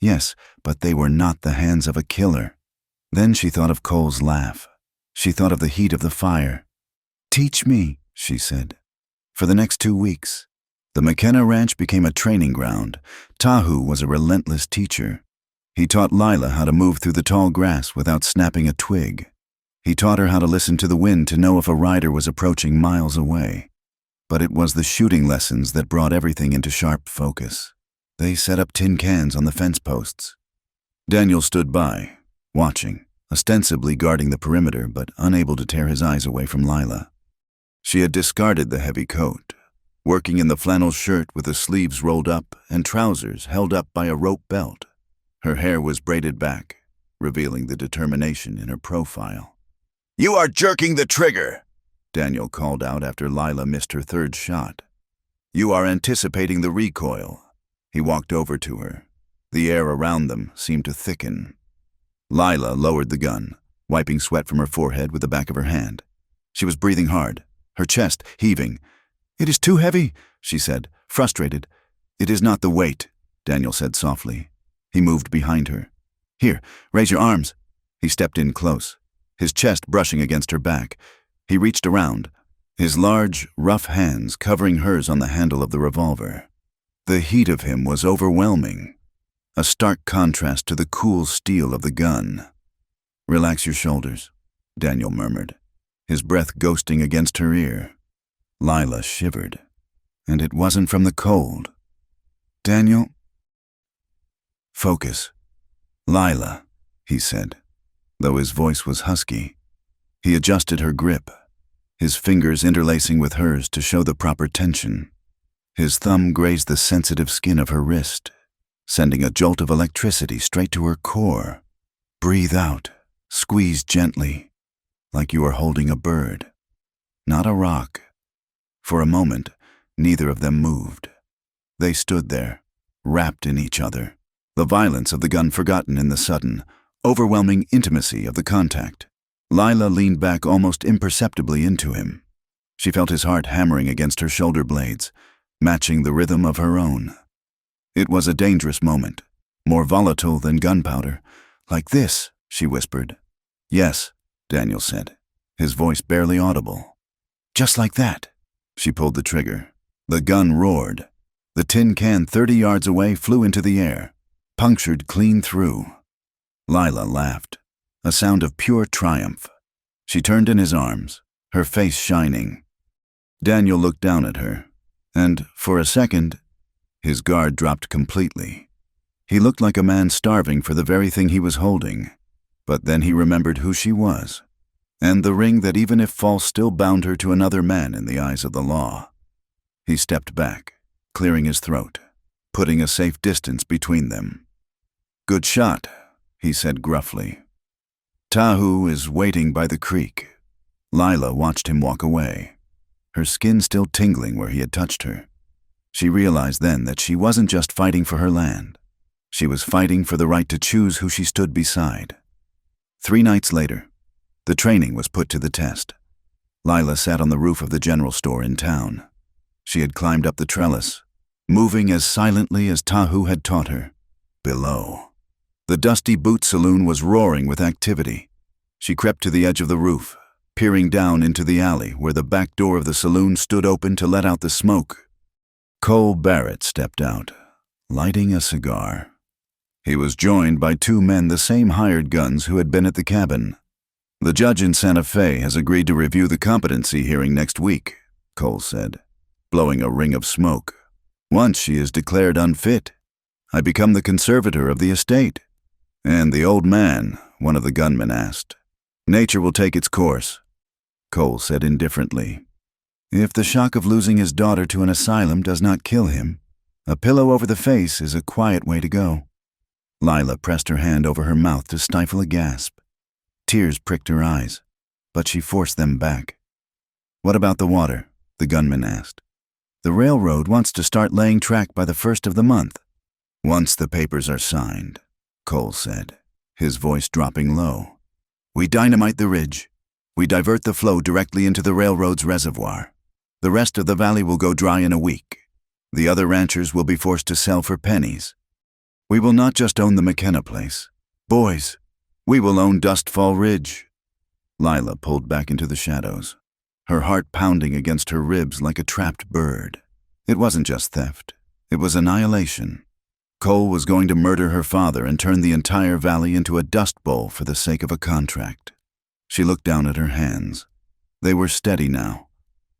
A: Yes, but they were not the hands of a killer. Then she thought of Cole's laugh. She thought of the heat of the fire. "Teach me," she said. For the next 2 weeks, the McKenna Ranch became a training ground. Tahu was a relentless teacher. He taught Lila how to move through the tall grass without snapping a twig. He taught her how to listen to the wind to know if a rider was approaching miles away. But it was the shooting lessons that brought everything into sharp focus. They set up tin cans on the fence posts. Daniel stood by, watching, ostensibly guarding the perimeter, but unable to tear his eyes away from Lila. She had discarded the heavy coat, working in the flannel shirt with the sleeves rolled up and trousers held up by a rope belt. Her hair was braided back, revealing the determination in her profile. "You are jerking the trigger," Daniel called out after Lila missed her third shot. "You are anticipating the recoil." He walked over to her. The air around them seemed to thicken. Lila lowered the gun, wiping sweat from her forehead with the back of her hand. She was breathing hard, her chest heaving. "It is too heavy," she said, frustrated. "It is not the weight," Daniel said softly. He moved behind her. "Here, raise your arms." He stepped in close, his chest brushing against her back. He reached around, his large, rough hands covering hers on the handle of the revolver. The heat of him was overwhelming, a stark contrast to the cool steel of the gun. "Relax your shoulders," Daniel murmured, his breath ghosting against her ear. Lila shivered, and it wasn't from the cold. "Daniel?" "Focus." "Lila," he said, though his voice was husky. He adjusted her grip, his fingers interlacing with hers to show the proper tension. His thumb grazed the sensitive skin of her wrist, sending a jolt of electricity straight to her core. "Breathe out. Squeeze gently, like you are holding a bird, not a rock." For a moment, neither of them moved. They stood there, wrapped in each other, the violence of the gun forgotten in the sudden, overwhelming intimacy of the contact. Lila leaned back almost imperceptibly into him. She felt his heart hammering against her shoulder blades, matching the rhythm of her own. It was a dangerous moment, more volatile than gunpowder. "Like this," she whispered. Yes, Daniel said, his voice barely audible. Just like that. She pulled the trigger. The gun roared. The tin can 30 yards away flew into the air, punctured clean through. Lila laughed, a sound of pure triumph. She turned in his arms, her face shining. Daniel looked down at her, and, for a second, his guard dropped completely. He looked like a man starving for the very thing he was holding, but then he remembered who she was, and the ring that even if false still bound her to another man in the eyes of the law. He stepped back, clearing his throat, putting a safe distance between them. Good shot, he said gruffly. Tahu is waiting by the creek. Lila watched him walk away, her skin still tingling where he had touched her. She realized then that she wasn't just fighting for her land. She was fighting for the right to choose who she stood beside. 3 nights later, the training was put to the test. Lila sat on the roof of the general store in town. She had climbed up the trellis, moving as silently as Tahu had taught her. Below, the dusty boot saloon was roaring with activity. She crept to the edge of the roof, peering down into the alley where the back door of the saloon stood open to let out the smoke. Cole Barrett stepped out, lighting a cigar. He was joined by 2 men, the same hired guns who had been at the cabin. The judge in Santa Fe has agreed to review the competency hearing next week, Cole said, blowing a ring of smoke. Once she is declared unfit, I become the conservator of the estate. And the old man, one of the gunmen asked. Nature will take its course, Cole said indifferently. If the shock of losing his daughter to an asylum does not kill him, a pillow over the face is a quiet way to go. Lila pressed her hand over her mouth to stifle a gasp. Tears pricked her eyes, but she forced them back. What about the water? The gunman asked. The railroad wants to start laying track by the 1st of the month. Once the papers are signed, Cole said, his voice dropping low. We dynamite the ridge. We divert the flow directly into the railroad's reservoir. The rest of the valley will go dry in a week. The other ranchers will be forced to sell for pennies. We will not just own the McKenna place. Boys, we will own Dustfall Ridge. Lila pulled back into the shadows, her heart pounding against her ribs like a trapped bird. It wasn't just theft. It was annihilation. Cole was going to murder her father and turn the entire valley into a dust bowl for the sake of a contract. She looked down at her hands. They were steady now.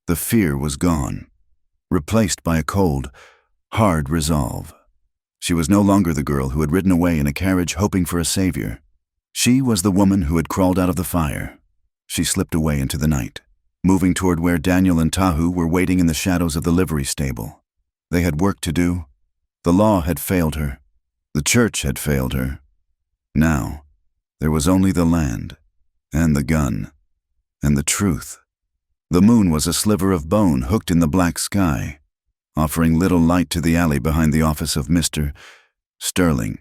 A: The fear was gone, replaced by a cold, hard resolve. She was no longer the girl who had ridden away in a carriage hoping for a savior. She was the woman who had crawled out of the fire. She slipped away into the night, moving toward where Daniel and Tahu were waiting in the shadows of the livery stable. They had work to do. The law had failed her. The church had failed her. Now, there was only the land, and the gun, and the truth. The moon was a sliver of bone hooked in the black sky, offering little light to the alley behind the office of Mr. Sterling,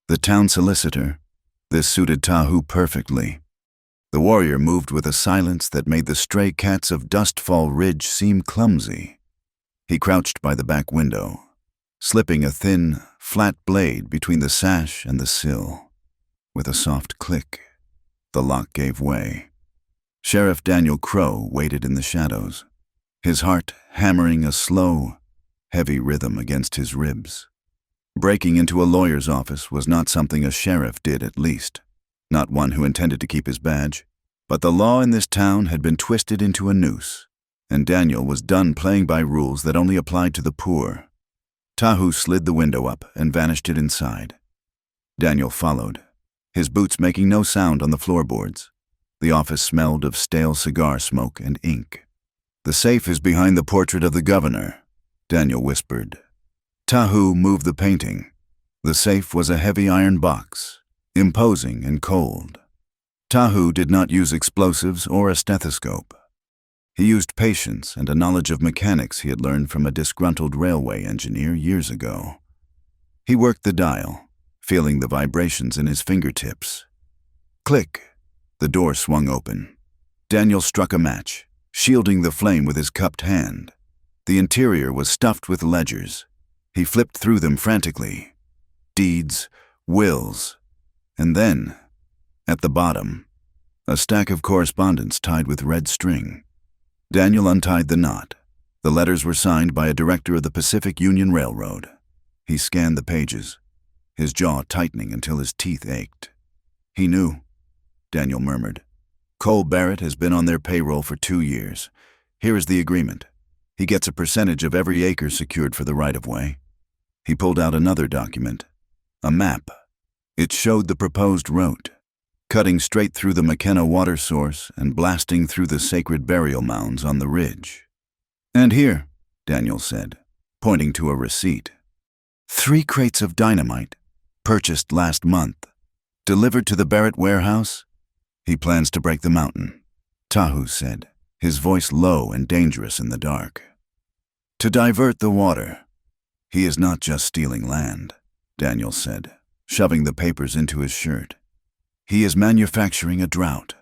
A: the town solicitor. This suited Tahu perfectly. The warrior moved with a silence that made the stray cats of Dustfall Ridge seem clumsy. He crouched by the back window, slipping a thin, flat blade between the sash and the sill. With a soft click, the lock gave way. Sheriff Daniel Crow waited in the shadows, his heart hammering a slow, heavy rhythm against his ribs. Breaking into a lawyer's office was not something a sheriff did, at least, not one who intended to keep his badge. But the law in this town had been twisted into a noose, and Daniel was done playing by rules that only applied to the poor. Tahu slid the window up and vanished it inside. Daniel followed, his boots making no sound on the floorboards. The office smelled of stale cigar smoke and ink. The safe is behind the portrait of the governor, Daniel whispered. Tahu moved the painting. The safe was a heavy iron box, imposing and cold. Tahu did not use explosives or a stethoscope. He used patience and a knowledge of mechanics he had learned from a disgruntled railway engineer years ago. He worked the dial, feeling the vibrations in his fingertips. Click! The door swung open. Daniel struck a match, shielding the flame with his cupped hand. The interior was stuffed with ledgers. He flipped through them frantically. Deeds, wills, and then, at the bottom, A stack of correspondence tied with red string. Daniel untied the knot. The letters were signed by a director of the Pacific Union Railroad. He scanned the pages, his jaw tightening until his teeth ached. He knew, Daniel murmured. Cole Barrett has been on their payroll for 2 years. Here is the agreement. He gets a percentage of every acre secured for the right-of-way. He pulled out another document, a map. It showed the proposed route, cutting straight through the McKenna water source and blasting through the sacred burial mounds on the ridge. And here, Daniel said, pointing to a receipt. 3 crates of dynamite, purchased last month, delivered to the Barrett warehouse. He plans to break the mountain, Tahu said, his voice low and dangerous in the dark. To divert the water. He is not just stealing land, Daniel said, shoving the papers into his shirt. He is manufacturing a drought.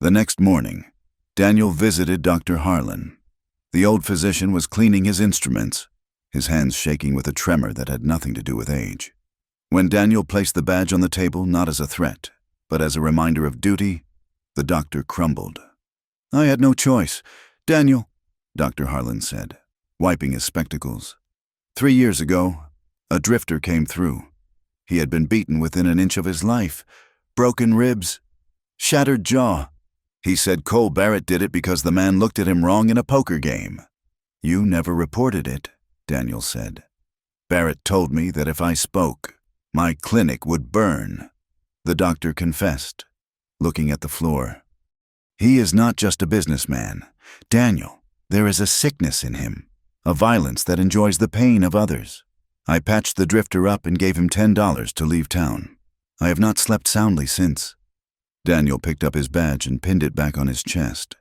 A: The next morning, Daniel visited Dr. Harlan. The old physician was cleaning his instruments, his hands shaking with a tremor that had nothing to do with age. When Daniel placed the badge on the table not as a threat, but as a reminder of duty, the doctor crumbled. I had no choice. Daniel, Dr. Harlan said, wiping his spectacles. 3 years ago, a drifter came through. He had been beaten within an inch of his life, broken ribs, shattered jaw. He said Cole Barrett did it because the man looked at him wrong in a poker game. You never reported it, Daniel said. Barrett told me that if I spoke, my clinic would burn. The doctor confessed, looking at the floor. He is not just a businessman. Daniel, there is a sickness in him, a violence that enjoys the pain of others. I patched the drifter up and gave him $10 to leave town. I have not slept soundly since. Daniel picked up his badge and pinned it back on his chest.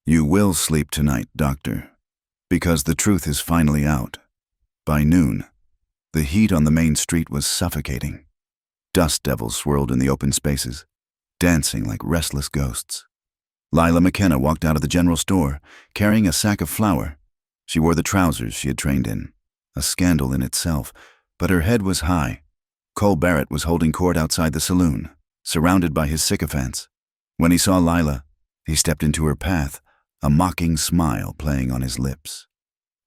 A: You will sleep tonight, doctor, because the truth is finally out. By noon, the heat on the main street was suffocating. Dust devils swirled in the open spaces, dancing like restless ghosts. Lila McKenna walked out of the general store, carrying a sack of flour. She wore the trousers she had trained in, a scandal in itself, but her head was high. Cole Barrett was holding court outside the saloon, surrounded by his sycophants. When he saw Lila, he stepped into her path, a mocking smile playing on his lips.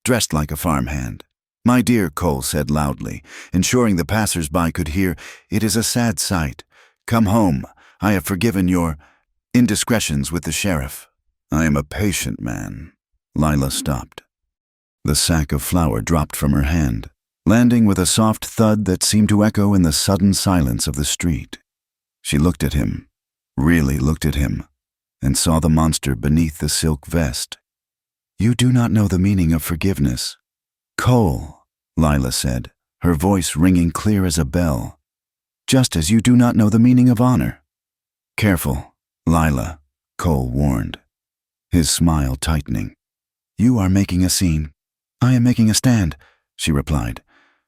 A: Dressed like a farmhand. My dear, Cole said loudly, ensuring the passers-by could hear, it is a sad sight. Come home. I have forgiven your indiscretions with the sheriff. I am a patient man. Lila stopped. The sack of flour dropped from her hand, landing with a soft thud that seemed to echo in the sudden silence of the street. She looked at him, really looked at him, and saw the monster beneath the silk vest. You do not know the meaning of forgiveness. Cole, Lila said, her voice ringing clear as a bell. Just as you do not know the meaning of honor. Careful, Lila, Cole warned, his smile tightening. You are making a scene. I am making a stand, she replied.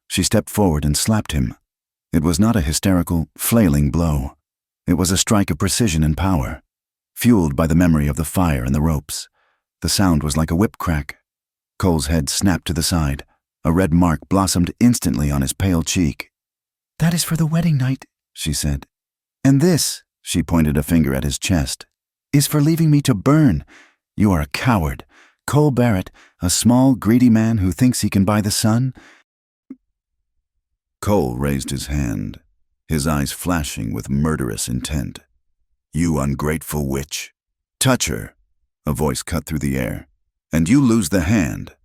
A: She stepped forward and slapped him. It was not a hysterical, flailing blow. It was a strike of precision and power, fueled by the memory of the fire and the ropes. The sound was like a whip crack. Cole's head snapped to the side. A red mark blossomed instantly on his pale cheek. That is for the wedding night, she said. And this, she pointed a finger at his chest, is for leaving me to burn. You are a coward. Cole Barrett, a small, greedy man who thinks he can buy the sun. Cole raised his hand, his eyes flashing with murderous intent. You ungrateful witch. Touch her, a voice cut through the air, and you lose the hand.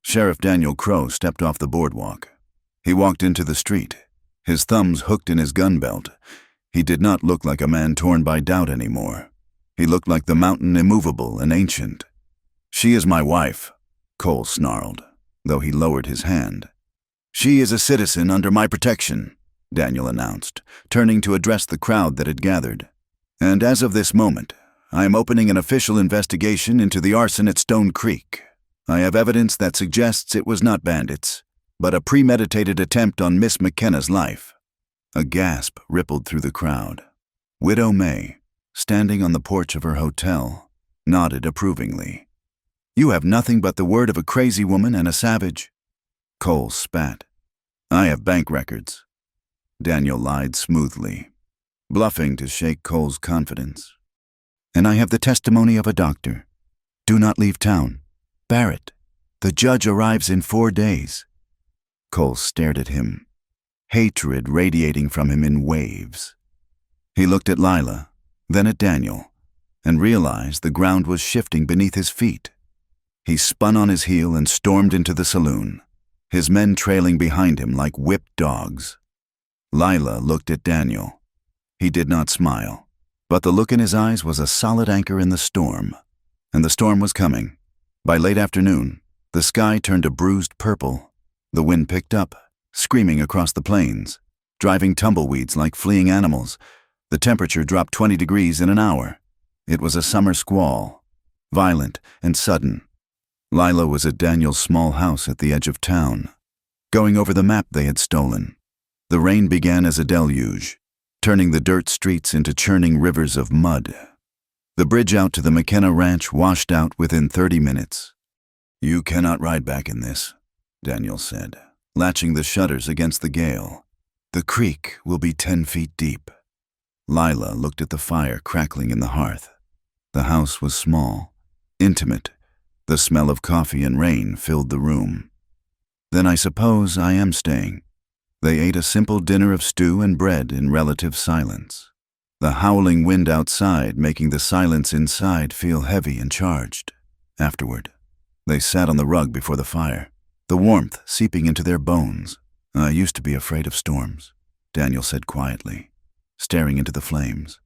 A: Sheriff Daniel Crow stepped off the boardwalk. He walked into the street, his thumbs hooked in his gun belt. He did not look like a man torn by doubt anymore. He looked like the mountain immovable and ancient. She is my wife, Cole snarled, though he lowered his hand. She is a citizen under my protection, Daniel announced, turning to address the crowd that had gathered. And as of this moment, I am opening an official investigation into the arson at Stone Creek. I have evidence that suggests it was not bandits, but a premeditated attempt on Miss McKenna's life. A gasp rippled through the crowd. Widow May, standing on the porch of her hotel, nodded approvingly. You have nothing but the word of a crazy woman and a savage. Cole spat. I have bank records. Daniel lied smoothly, bluffing to shake Cole's confidence. And I have the testimony of a doctor. Do not leave town. Barrett, the judge arrives in 4 days. Cole stared at him, hatred radiating from him in waves. He looked at Lila, then at Daniel, and realized the ground was shifting beneath his feet. He spun on his heel and stormed into the saloon, his men trailing behind him like whipped dogs. Lila looked at Daniel. He did not smile, but the look in his eyes was a solid anchor in the storm. And the storm was coming. By late afternoon, the sky turned a bruised purple. The wind picked up, screaming across the plains, driving tumbleweeds like fleeing animals. The temperature dropped 20 degrees in an hour. It was a summer squall, violent and sudden. Lila was at Daniel's small house at the edge of town, going over the map they had stolen. The rain began as a deluge, turning the dirt streets into churning rivers of mud. The bridge out to the McKenna Ranch washed out within 30 minutes. "You cannot ride back in this," Daniel said, latching the shutters against the gale. "The creek will be 10 feet deep." Lila looked at the fire crackling in the hearth. The house was small, intimate. The smell of coffee and rain filled the room. "Then I suppose I am staying." They ate a simple dinner of stew and bread in relative silence, the howling wind outside making the silence inside feel heavy and charged. Afterward, they sat on the rug before the fire, the warmth seeping into their bones. "I used to be afraid of storms," Daniel said quietly, staring into the flames.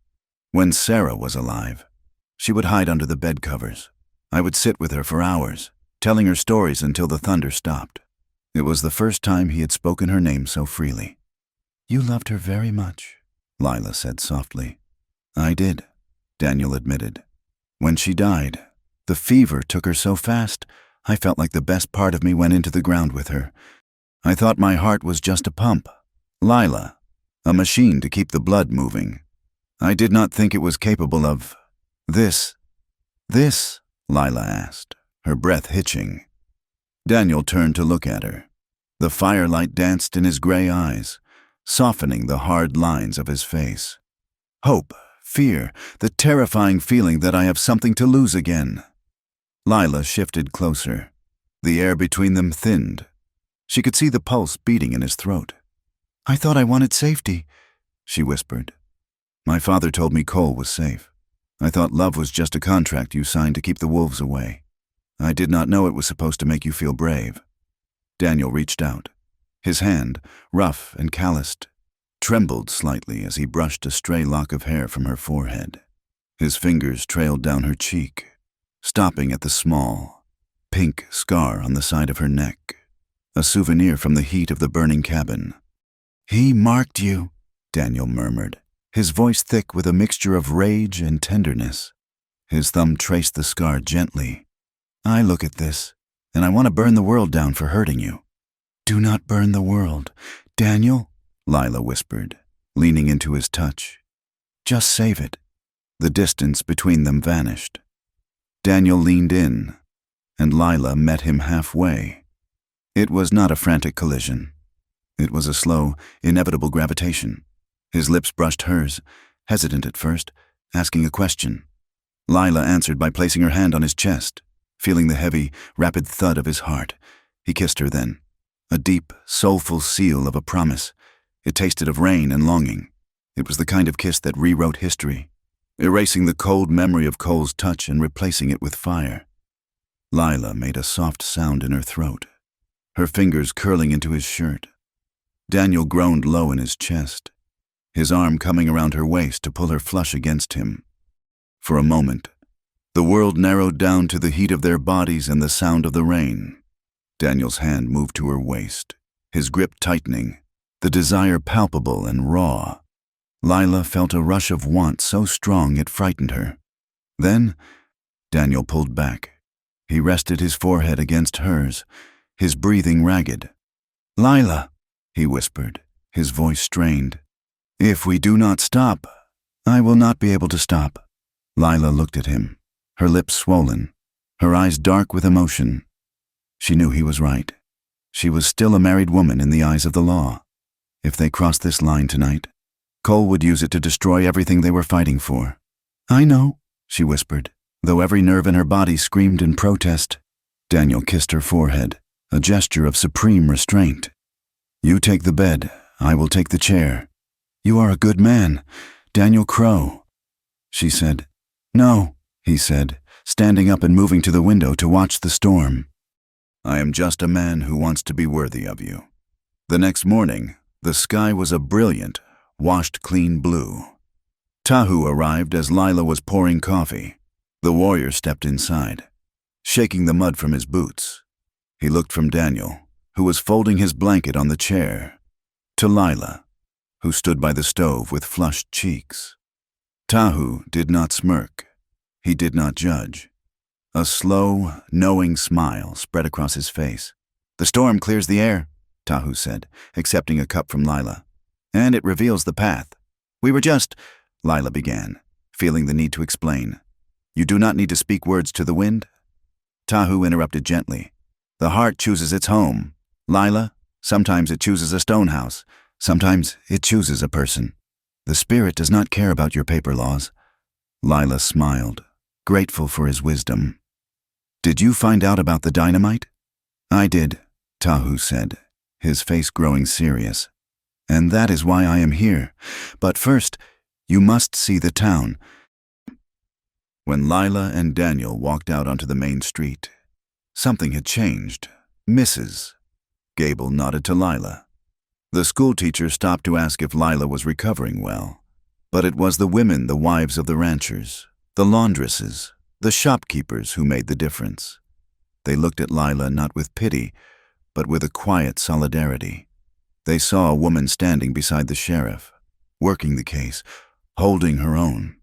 A: "When Sarah was alive, she would hide under the bed covers. I would sit with her for hours, telling her stories until the thunder stopped." It was the first time he had spoken her name so freely. "You loved her very much," Lila said softly. "I did," Daniel admitted. "When she died, the fever took her so fast, I felt like the best part of me went into the ground with her. I thought my heart was just a pump. Lila, a machine to keep the blood moving. I did not think it was capable of this." "This?" Lila asked, her breath hitching. Daniel turned to look at her. The firelight danced in his gray eyes, softening the hard lines of his face. "Hope, fear, the terrifying feeling that I have something to lose again." Lila shifted closer. The air between them thinned. She could see the pulse beating in his throat. "I thought I wanted safety," she whispered. "My father told me Cole was safe. I thought love was just a contract you signed to keep the wolves away. I did not know it was supposed to make you feel brave." Daniel reached out. His hand, rough and calloused, trembled slightly as he brushed a stray lock of hair from her forehead. His fingers trailed down her cheek, stopping at the small, pink scar on the side of her neck, a souvenir from the heat of the burning cabin. "He marked you," Daniel murmured, his voice thick with a mixture of rage and tenderness. His thumb traced the scar gently. "I look at this, and I want to burn the world down for hurting you." "Do not burn the world, Daniel," Lila whispered, leaning into his touch. "Just save it." The distance between them vanished. Daniel leaned in, and Lila met him halfway. It was not a frantic collision. It was a slow, inevitable gravitation. His lips brushed hers, hesitant at first, asking a question. Lila answered by placing her hand on his chest, feeling the heavy, rapid thud of his heart. He kissed her then, a deep, soulful seal of a promise. It tasted of rain and longing. It was the kind of kiss that rewrote history, erasing the cold memory of Cole's touch and replacing it with fire. Lila made a soft sound in her throat, her fingers curling into his shirt. Daniel groaned low in his chest, his arm coming around her waist to pull her flush against him. For a moment, the world narrowed down to the heat of their bodies and the sound of the rain. Daniel's hand moved to her waist, his grip tightening, the desire palpable and raw. Lila felt a rush of want so strong it frightened her. Then, Daniel pulled back. He rested his forehead against hers, his breathing ragged. "Lila," he whispered, his voice strained. "If we do not stop, I will not be able to stop." Lila looked at him, her lips swollen, her eyes dark with emotion. She knew he was right. She was still a married woman in the eyes of the law. If they crossed this line tonight, Cole would use it to destroy everything they were fighting for. "I know," she whispered, though every nerve in her body screamed in protest. Daniel kissed her forehead, a gesture of supreme restraint. You take the bed, I will take the chair. You are a good man, Daniel Crow, she said. No, he said, standing up and moving to the window to watch the storm. I am just a man who wants to be worthy of you. The next morning, the sky was a brilliant, washed clean blue. Tahu arrived as Lila was pouring coffee. The warrior stepped inside, shaking the mud from his boots. He looked from Daniel, who was folding his blanket on the chair, to Lila, who stood by the stove with flushed cheeks. Tahu did not smirk. He did not judge. A slow, knowing smile spread across his face. The storm clears the air, Tahu said, accepting a cup from Lila. And it reveals the path. We were just, Lila began, feeling the need to explain. You do not need to speak words to the wind? Tahu interrupted gently. The heart chooses its home. Lila, sometimes it chooses a stone house. Sometimes it chooses a person. The spirit does not care about your paper laws. Lila smiled, grateful for his wisdom. Did you find out about the dynamite? I did, Tahu said, his face growing serious. And that is why I am here. But first, you must see the town. When Lila and Daniel walked out onto the main street, something had changed. Mrs. Gable nodded to Lila. The schoolteacher stopped to ask if Lila was recovering well. But it was the women, the wives of the ranchers, the laundresses, the shopkeepers who made the difference. They looked at Lila not with pity, but with a quiet solidarity. They saw a woman standing beside the sheriff, working the case, holding her own.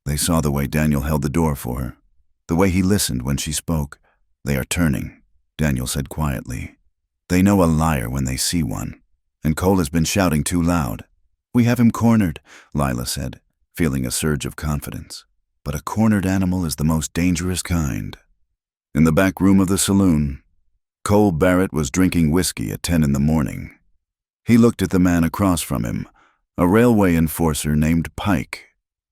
A: They saw the way Daniel held the door for her, the way he listened when she spoke. They are turning, Daniel said quietly. They know a liar when they see one. And Cole has been shouting too loud. We have him cornered, Lila said, feeling a surge of confidence. But a cornered animal is the most dangerous kind. In the back room of the saloon, Cole Barrett was drinking whiskey at 10 in the morning. He looked at the man across from him, a railway enforcer named Pike.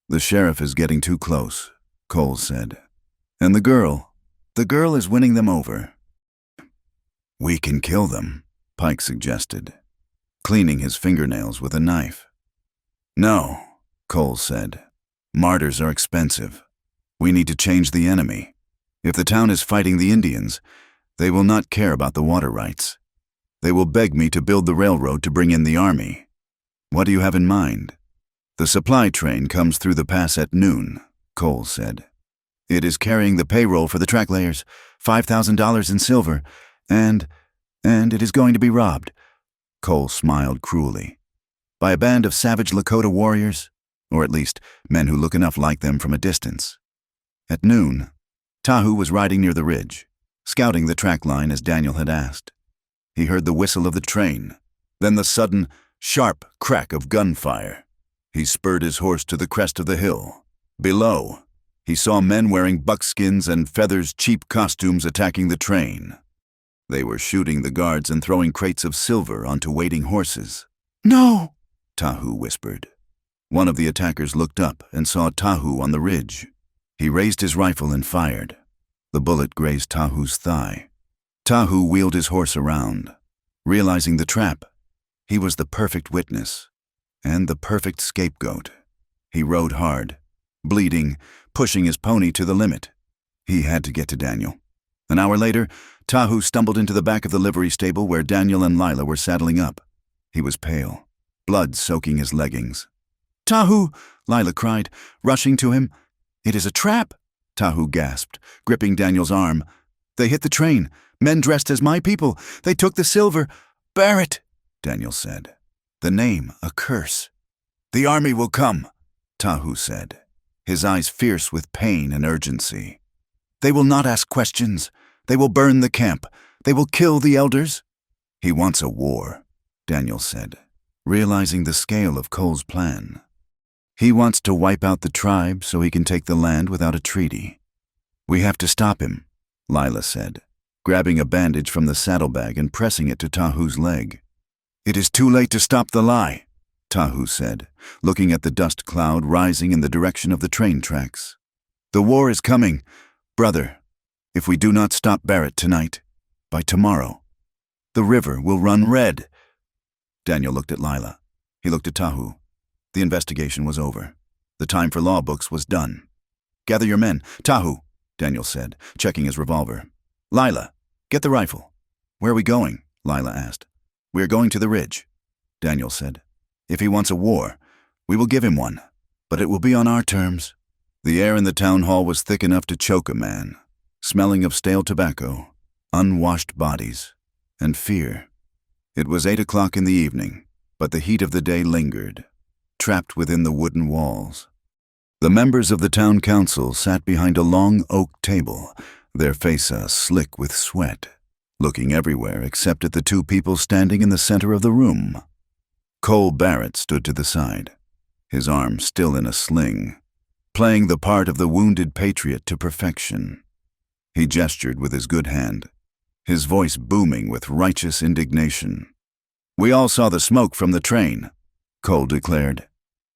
A: The sheriff is getting too close, Cole said. And the girl is winning them over. We can kill them, Pike suggested, cleaning his fingernails with a knife. No, Cole said. Martyrs are expensive. We need to change the enemy. If the town is fighting the Indians, they will not care about the water rights. They will beg me to build the railroad to bring in the army. What do you have in mind? The supply train comes through the pass at noon, Cole said. It is carrying the payroll for the track layers, $5,000 in silver, and it is going to be robbed. Cole smiled cruelly. By a band of savage Lakota warriors, or at least men who look enough like them from a distance. At noon, Tahu was riding near the ridge, scouting the track line as Daniel had asked. He heard the whistle of the train, then the sudden, sharp crack of gunfire. He spurred his horse to the crest of the hill. Below, he saw men wearing buckskins and feathers cheap costumes attacking the train. They were shooting the guards and throwing crates of silver onto waiting horses. No, Tahu whispered. One of the attackers looked up and saw Tahu on the ridge. He raised his rifle and fired. The bullet grazed Tahu's thigh. Tahu wheeled his horse around. Realizing the trap, he was the perfect witness and the perfect scapegoat. He rode hard, bleeding, pushing his pony to the limit. He had to get to Daniel. An hour later, Tahu stumbled into the back of the livery stable where Daniel and Lila were saddling up. He was pale, blood soaking his leggings. Tahu, Lila cried, rushing to him. It is a trap, Tahu gasped, gripping Daniel's arm. They hit the train. Men dressed as my people. They took the silver. Barrett, Daniel said. The name, a curse. The army will come, Tahu said, his eyes fierce with pain and urgency. They will not ask questions. They will burn the camp. They will kill the elders. He wants a war, Daniel said, realizing the scale of Cole's plan. He wants to wipe out the tribe so he can take the land without a treaty. We have to stop him, Lila said, grabbing a bandage from the saddlebag and pressing it to Tahu's leg. It is too late to stop the lie, Tahu said, looking at the dust cloud rising in the direction of the train tracks. The war is coming, brother. If we do not stop Barrett tonight, by tomorrow, the river will run red. Daniel looked at Lila. He looked at Tahu. The investigation was over. The time for law books was done. Gather your men. Tahu, Daniel said, checking his revolver. Lila, get the rifle. Where are we going? Lila asked. We are going to the ridge, Daniel said. If he wants a war, we will give him one, but it will be on our terms. The air in the town hall was thick enough to choke a man, smelling of stale tobacco, unwashed bodies, and fear. It was 8 o'clock in the evening, but the heat of the day lingered, trapped within the wooden walls. The members of the town council sat behind a long oak table, their faces slick with sweat, looking everywhere except at the two people standing in the center of the room. Cole Barrett stood to the side, his arm still in a sling, playing the part of the wounded patriot to perfection. He gestured with his good hand, his voice booming with righteous indignation. We all saw the smoke from the train, Cole declared,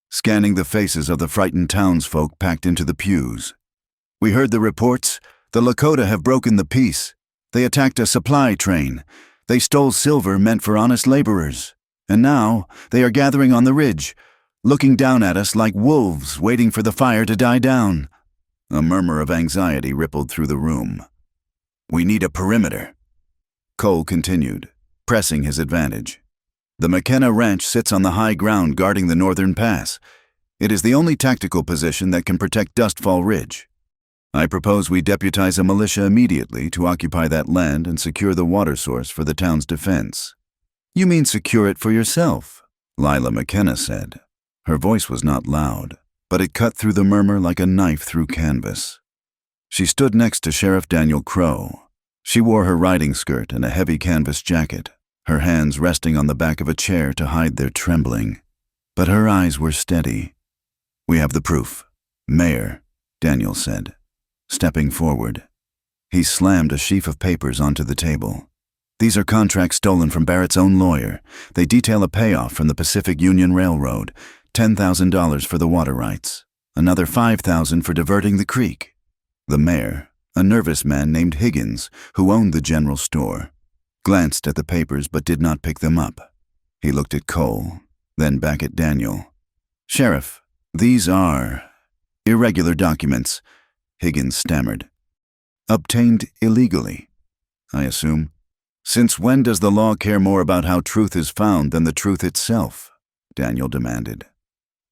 A: scanning the faces of the frightened townsfolk packed into the pews. We heard the reports. The Lakota have broken the peace. They attacked a supply train. They stole silver meant for honest laborers. And now they are gathering on the ridge, looking down at us like wolves waiting for the fire to die down. A murmur of anxiety rippled through the room. We need a perimeter, Cole continued, pressing his advantage. The McKenna Ranch sits on the high ground guarding the northern pass. It is the only tactical position that can protect Dustfall Ridge. I propose we deputize a militia immediately to occupy that land and secure the water source for the town's defense. You mean secure it for yourself, Lila McKenna said. Her voice was not loud, but it cut through the murmur like a knife through canvas. She stood next to Sheriff Daniel Crow. She wore her riding skirt and a heavy canvas jacket, her hands resting on the back of a chair to hide their trembling. But her eyes were steady. We have the proof, Mayor, Daniel said, stepping forward. He slammed a sheaf of papers onto the table. These are contracts stolen from Barrett's own lawyer. They detail a payoff from the Pacific Union Railroad, $10,000 for the water rights, another $5,000 for diverting the creek. The mayor, a nervous man named Higgins, who owned the general store, glanced at the papers but did not pick them up. He looked at Cole, then back at Daniel. Sheriff, these are irregular documents, Higgins stammered. Obtained illegally, I assume. Since when does the law care more about how truth is found than the truth itself? Daniel demanded.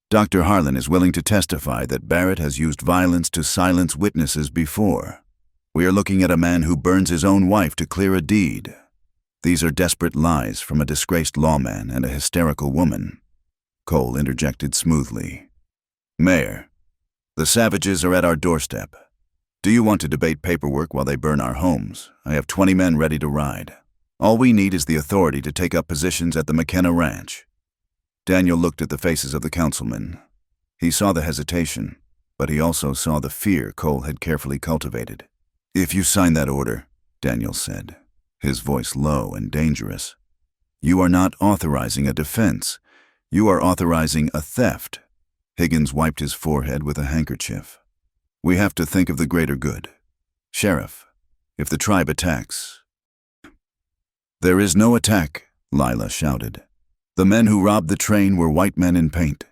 A: Dr. Harlan is willing to testify that Barrett has used violence to silence witnesses before. We are looking at a man who burns his own wife to clear a deed. These are desperate lies from a disgraced lawman and a hysterical woman. Cole interjected smoothly. Mayor, the savages are at our doorstep. Do you want to debate paperwork while they burn our homes? I have 20 men ready to ride. All we need is the authority to take up positions at the McKenna Ranch. Daniel looked at the faces of the councilmen. He saw the hesitation, but he also saw the fear Cole had carefully cultivated. If you sign that order, Daniel said, his voice low and dangerous, you are not authorizing a defense. You are authorizing a theft. Higgins wiped his forehead with a handkerchief. We have to think of the greater good. Sheriff, if the tribe attacks... There is no attack, Lila shouted. The men who robbed the train were white men in paint.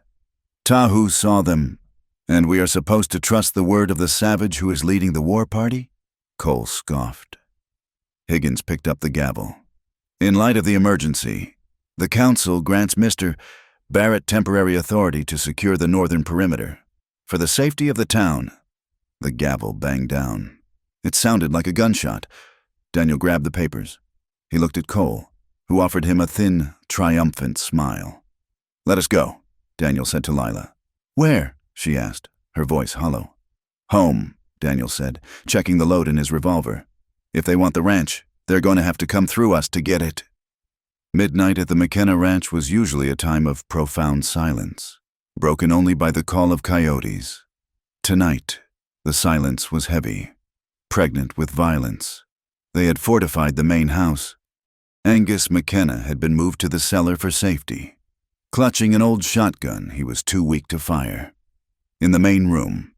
A: Tahu saw them, and we are supposed to trust the word of the savage who is leading the war party? Cole scoffed. Higgins picked up the gavel. In light of the emergency, the council grants Mr. Barrett temporary authority to secure the northern perimeter. For the safety of the town. The gavel banged down. It sounded like a gunshot. Daniel grabbed the papers. He looked at Cole, who offered him a thin, triumphant smile. Let us go, Daniel said to Lila. Where? She asked, her voice hollow. Home, Daniel said, checking the load in his revolver. If they want the ranch, they're going to have to come through us to get it. Midnight at the McKenna Ranch was usually a time of profound silence, broken only by the call of coyotes. Tonight, the silence was heavy, pregnant with violence. They had fortified the main house. Angus McKenna had been moved to the cellar for safety. Clutching an old shotgun he was too weak to fire. In the main room,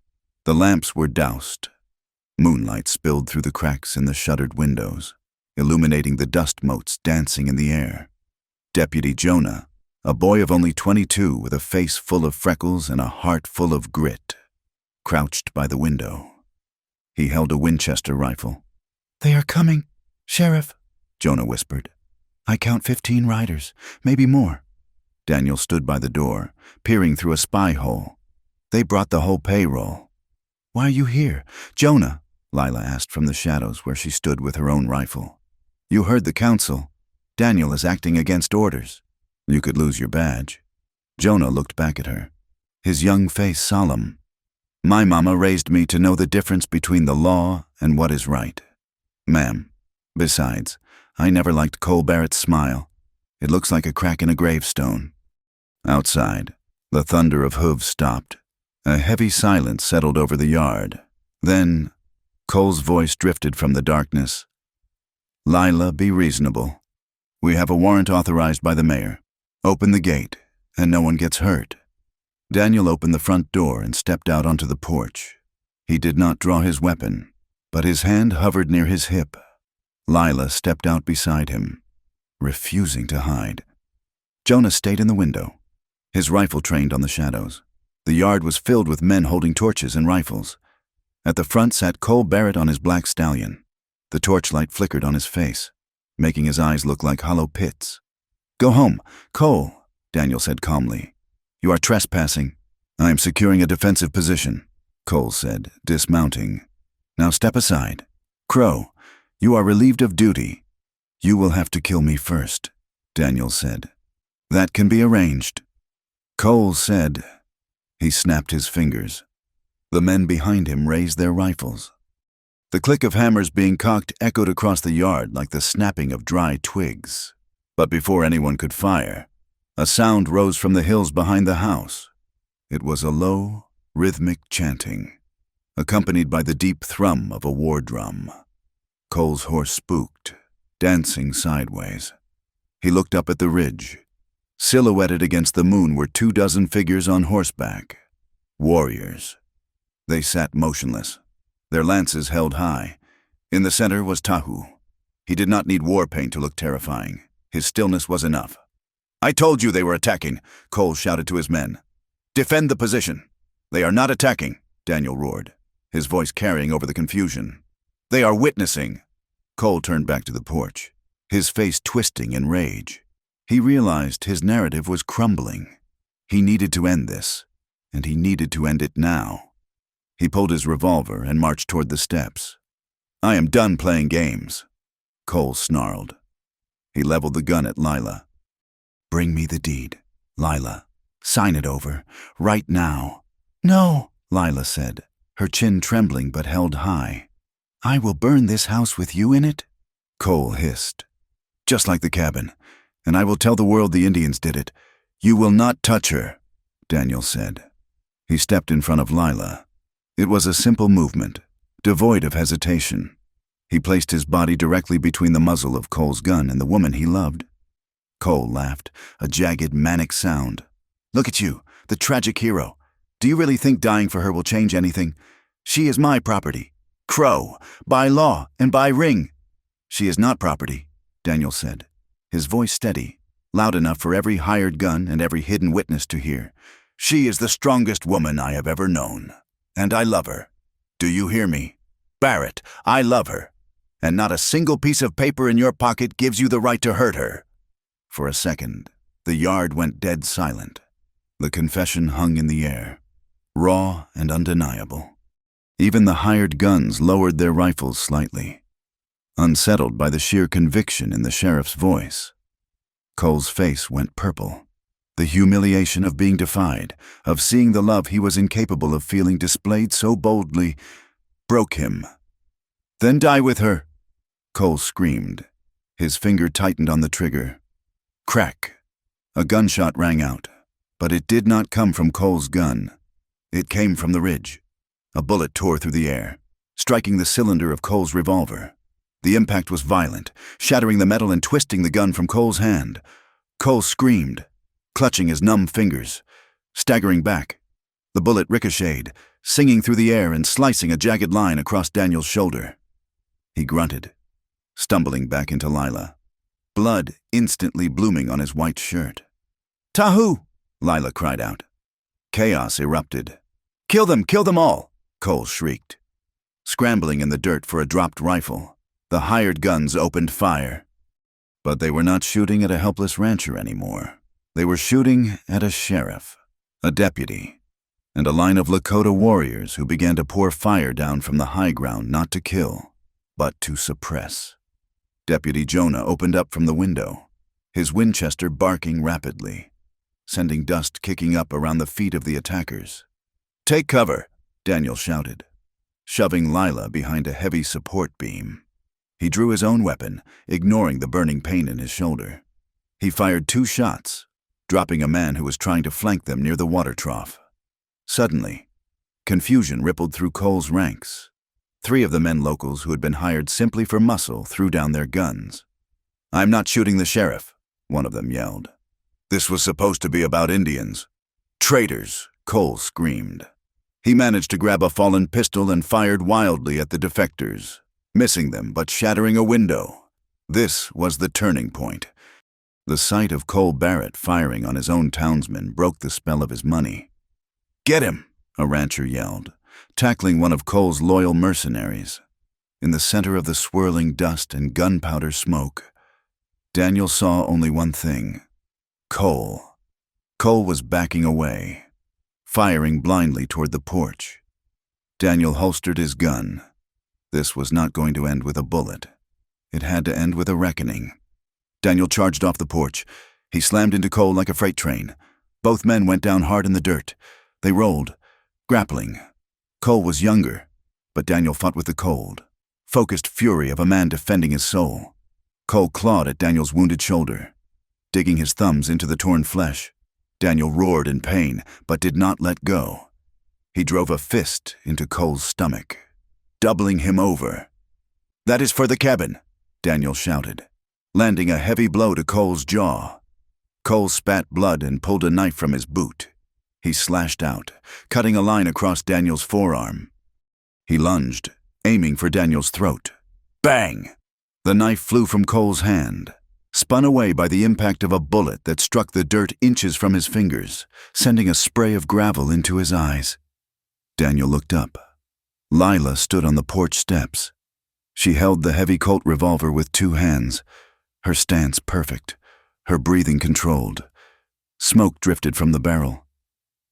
A: The lamps were doused. Moonlight spilled through the cracks in the shuttered windows, illuminating the dust motes dancing in the air. Deputy Jonah, a boy of only 22 with a face full of freckles and a heart full of grit, crouched by the window. He held a Winchester rifle. "They are coming, Sheriff," Jonah whispered. "I count 15 riders, maybe more." Daniel stood by the door, peering through a spy hole. "They brought the whole payroll." "Why are you here, Jonah?" Lila asked from the shadows where she stood with her own rifle. "You heard the council. Daniel is acting against orders. You could lose your badge." Jonah looked back at her, his young face solemn. "My mama raised me to know the difference between the law and what is right, ma'am. Besides, I never liked Cole Barrett's smile. It looks like a crack in a gravestone." Outside, the thunder of hooves stopped. A heavy silence settled over the yard. Then, Cole's voice drifted from the darkness. "Lila, be reasonable. We have a warrant authorized by the mayor. Open the gate, and no one gets hurt." Daniel opened the front door and stepped out onto the porch. He did not draw his weapon, but his hand hovered near his hip. Lila stepped out beside him, refusing to hide. Jonah stayed in the window, his rifle trained on the shadows. The yard was filled with men holding torches and rifles. At the front sat Cole Barrett on his black stallion. The torchlight flickered on his face, making his eyes look like hollow pits. "Go home, Cole," Daniel said calmly. "You are trespassing." "I am securing a defensive position," Cole said, dismounting. "Now step aside. Crow, you are relieved of duty." "You will have to kill me first," Daniel said. "That can be arranged," Cole said. He snapped his fingers. The men behind him raised their rifles. The click of hammers being cocked echoed across the yard like the snapping of dry twigs. But before anyone could fire, a sound rose from the hills behind the house. It was a low, rhythmic chanting, accompanied by the deep thrum of a war drum. Cole's horse spooked, dancing sideways. He looked up at the ridge. Silhouetted against the moon were 24 figures on horseback. Warriors. They sat motionless, their lances held high. In the center was Tahu. He did not need war paint to look terrifying. His stillness was enough. "I told you they were attacking," Cole shouted to his men. "Defend the position." "They are not attacking," Daniel roared, his voice carrying over the confusion. "They are witnessing." Cole turned back to the porch, his face twisting in rage. He realized his narrative was crumbling. He needed to end this, and he needed to end it now. He pulled his revolver and marched toward the steps. "I am done playing games," Cole snarled. He leveled the gun at Lila. "Bring me the deed, Lila. Sign it over, right now." "No," Lila said, her chin trembling but held high. "I will burn this house with you in it," Cole hissed. "Just like the cabin, and I will tell the world the Indians did it. You will not touch her," Daniel said. He stepped in front of Lila. It was a simple movement, devoid of hesitation. He placed his body directly between the muzzle of Cole's gun and the woman he loved. Cole laughed, a jagged, manic sound. "Look at you, the tragic hero. Do you really think dying for her will change anything? She is my property. Crow, by law and by ring." "She is not property," Daniel said, his voice steady, loud enough for every hired gun and every hidden witness to hear. "She is the strongest woman I have ever known, and I love her. Do you hear me? Barrett, I love her, and not a single piece of paper in your pocket gives you the right to hurt her." For a second, the yard went dead silent. The confession hung in the air, raw and undeniable. Even the hired guns lowered their rifles slightly, unsettled by the sheer conviction in the sheriff's voice. Cole's face went purple. The humiliation of being defied, of seeing the love he was incapable of feeling displayed so boldly, broke him. "Then die with her," Cole screamed. His finger tightened on the trigger. Crack! A gunshot rang out, but it did not come from Cole's gun. It came from the ridge. A bullet tore through the air, striking the cylinder of Cole's revolver. The impact was violent, shattering the metal and twisting the gun from Cole's hand. Cole screamed, clutching his numb fingers, staggering back. The bullet ricocheted, singing through the air and slicing a jagged line across Daniel's shoulder. He grunted, stumbling back into Lila, blood instantly blooming on his white shirt. "Tahu!" Lila cried out. Chaos erupted. Kill them all!" Cole shrieked. Scrambling in the dirt for a dropped rifle, the hired guns opened fire. But they were not shooting at a helpless rancher anymore. They were shooting at a sheriff, a deputy, and a line of Lakota warriors who began to pour fire down from the high ground not to kill, but to suppress. Deputy Jonah opened up from the window, his Winchester barking rapidly, sending dust kicking up around the feet of the attackers. "Take cover," Daniel shouted, shoving Lila behind a heavy support beam. He drew his own weapon, ignoring the burning pain in his shoulder. He fired 2 shots, dropping a man who was trying to flank them near the water trough. Suddenly, confusion rippled through Cole's ranks. 3 of the men locals who had been hired simply for muscle threw down their guns. "I'm not shooting the sheriff," one of them yelled. "This was supposed to be about Indians." "Traitors," Cole screamed. He managed to grab a fallen pistol and fired wildly at the defectors, missing them but shattering a window. This was the turning point. The sight of Cole Barrett firing on his own townsmen broke the spell of his money. "Get him!" a rancher yelled, tackling one of Cole's loyal mercenaries. In the center of the swirling dust and gunpowder smoke, Daniel saw only one thing: Cole. Cole was backing away, firing blindly toward the porch. Daniel holstered his gun. This was not going to end with a bullet. It had to end with a reckoning. Daniel charged off the porch. He slammed into Cole like a freight train. Both men went down hard in the dirt. They rolled, grappling. Cole was younger, but Daniel fought with the cold, focused fury of a man defending his soul. Cole clawed at Daniel's wounded shoulder, digging his thumbs into the torn flesh. Daniel roared in pain, but did not let go. He drove a fist into Cole's stomach, doubling him over. "That is for the cabin," Daniel shouted, landing a heavy blow to Cole's jaw. Cole spat blood and pulled a knife from his boot. He slashed out, cutting a line across Daniel's forearm. He lunged, aiming for Daniel's throat. Bang! The knife flew from Cole's hand, spun away by the impact of a bullet that struck the dirt inches from his fingers, sending a spray of gravel into his eyes. Daniel looked up. Lila stood on the porch steps. She held the heavy Colt revolver with 2 hands, her stance perfect, her breathing controlled. Smoke drifted from the barrel.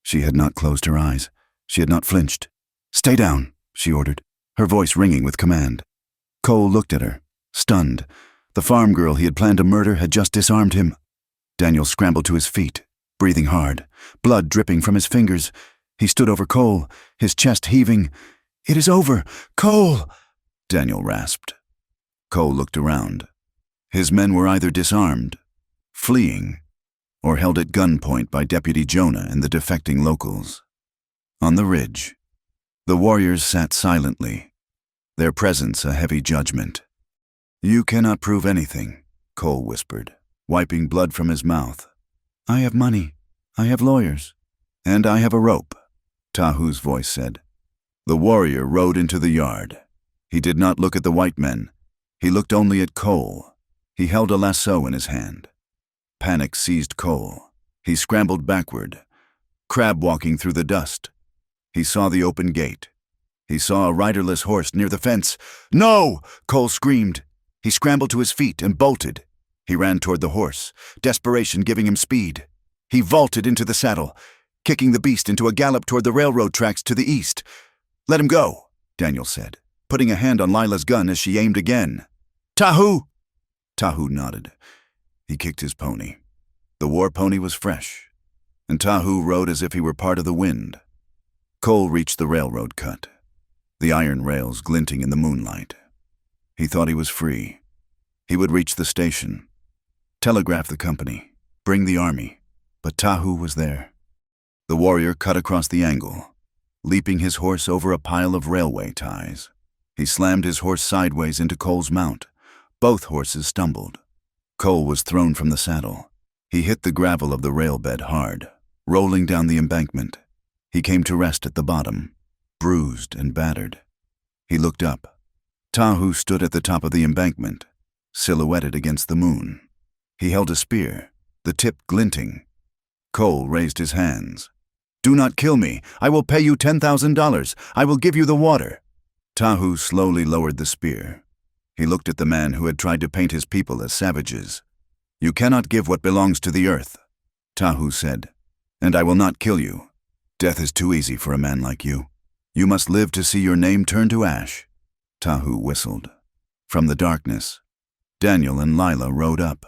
A: She had not closed her eyes. She had not flinched. "Stay down," she ordered, her voice ringing with command. Cole looked at her, stunned. The farm girl he had planned to murder had just disarmed him. Daniel scrambled to his feet, breathing hard, blood dripping from his fingers. He stood over Cole, his chest heaving. "It is over! Cole!" Daniel rasped. Cole looked around. His men were either disarmed, fleeing, or held at gunpoint by Deputy Jonah and the defecting locals. On the ridge, the warriors sat silently, their presence a heavy judgment. "You cannot prove anything," Cole whispered, wiping blood from his mouth. "I have money, I have lawyers, and I have a rope," Tahu's voice said. The warrior rode into the yard. He did not look at the white men. He looked only at Cole. He held a lasso in his hand. Panic seized Cole. He scrambled backward, crab-walking through the dust. He saw the open gate. He saw a riderless horse near the fence. "No!" Cole screamed. He scrambled to his feet and bolted. He ran toward the horse, desperation giving him speed. He vaulted into the saddle, kicking the beast into a gallop toward the railroad tracks to the east. "Let him go," Daniel said, putting a hand on Lila's gun as she aimed again. "Tahu!" Tahu nodded. He kicked his pony. The war pony was fresh, and Tahu rode as if he were part of the wind. Cole reached the railroad cut, the iron rails glinting in the moonlight. He thought he was free. He would reach the station, telegraph the company, bring the army, but Tahu was there. The warrior cut across the angle, leaping his horse over a pile of railway ties. He slammed his horse sideways into Cole's mount. Both horses stumbled. Cole was thrown from the saddle. He hit the gravel of the rail bed hard, rolling down the embankment. He came to rest at the bottom. bruised and battered. He looked up. Tahu stood at the top of the embankment, silhouetted against the moon. He held a spear, the tip glinting. Cole raised his hands. "Do not kill me. I will pay you $10,000. I will give you the water." Tahu slowly lowered the spear. He looked at the man who had tried to paint his people as savages. "You cannot give what belongs to the earth," Tahu said, "and I will not kill you. Death is too easy for a man like you. You must live to see your name turn to ash." Tahu whistled. From the darkness, Daniel and Lila rode up.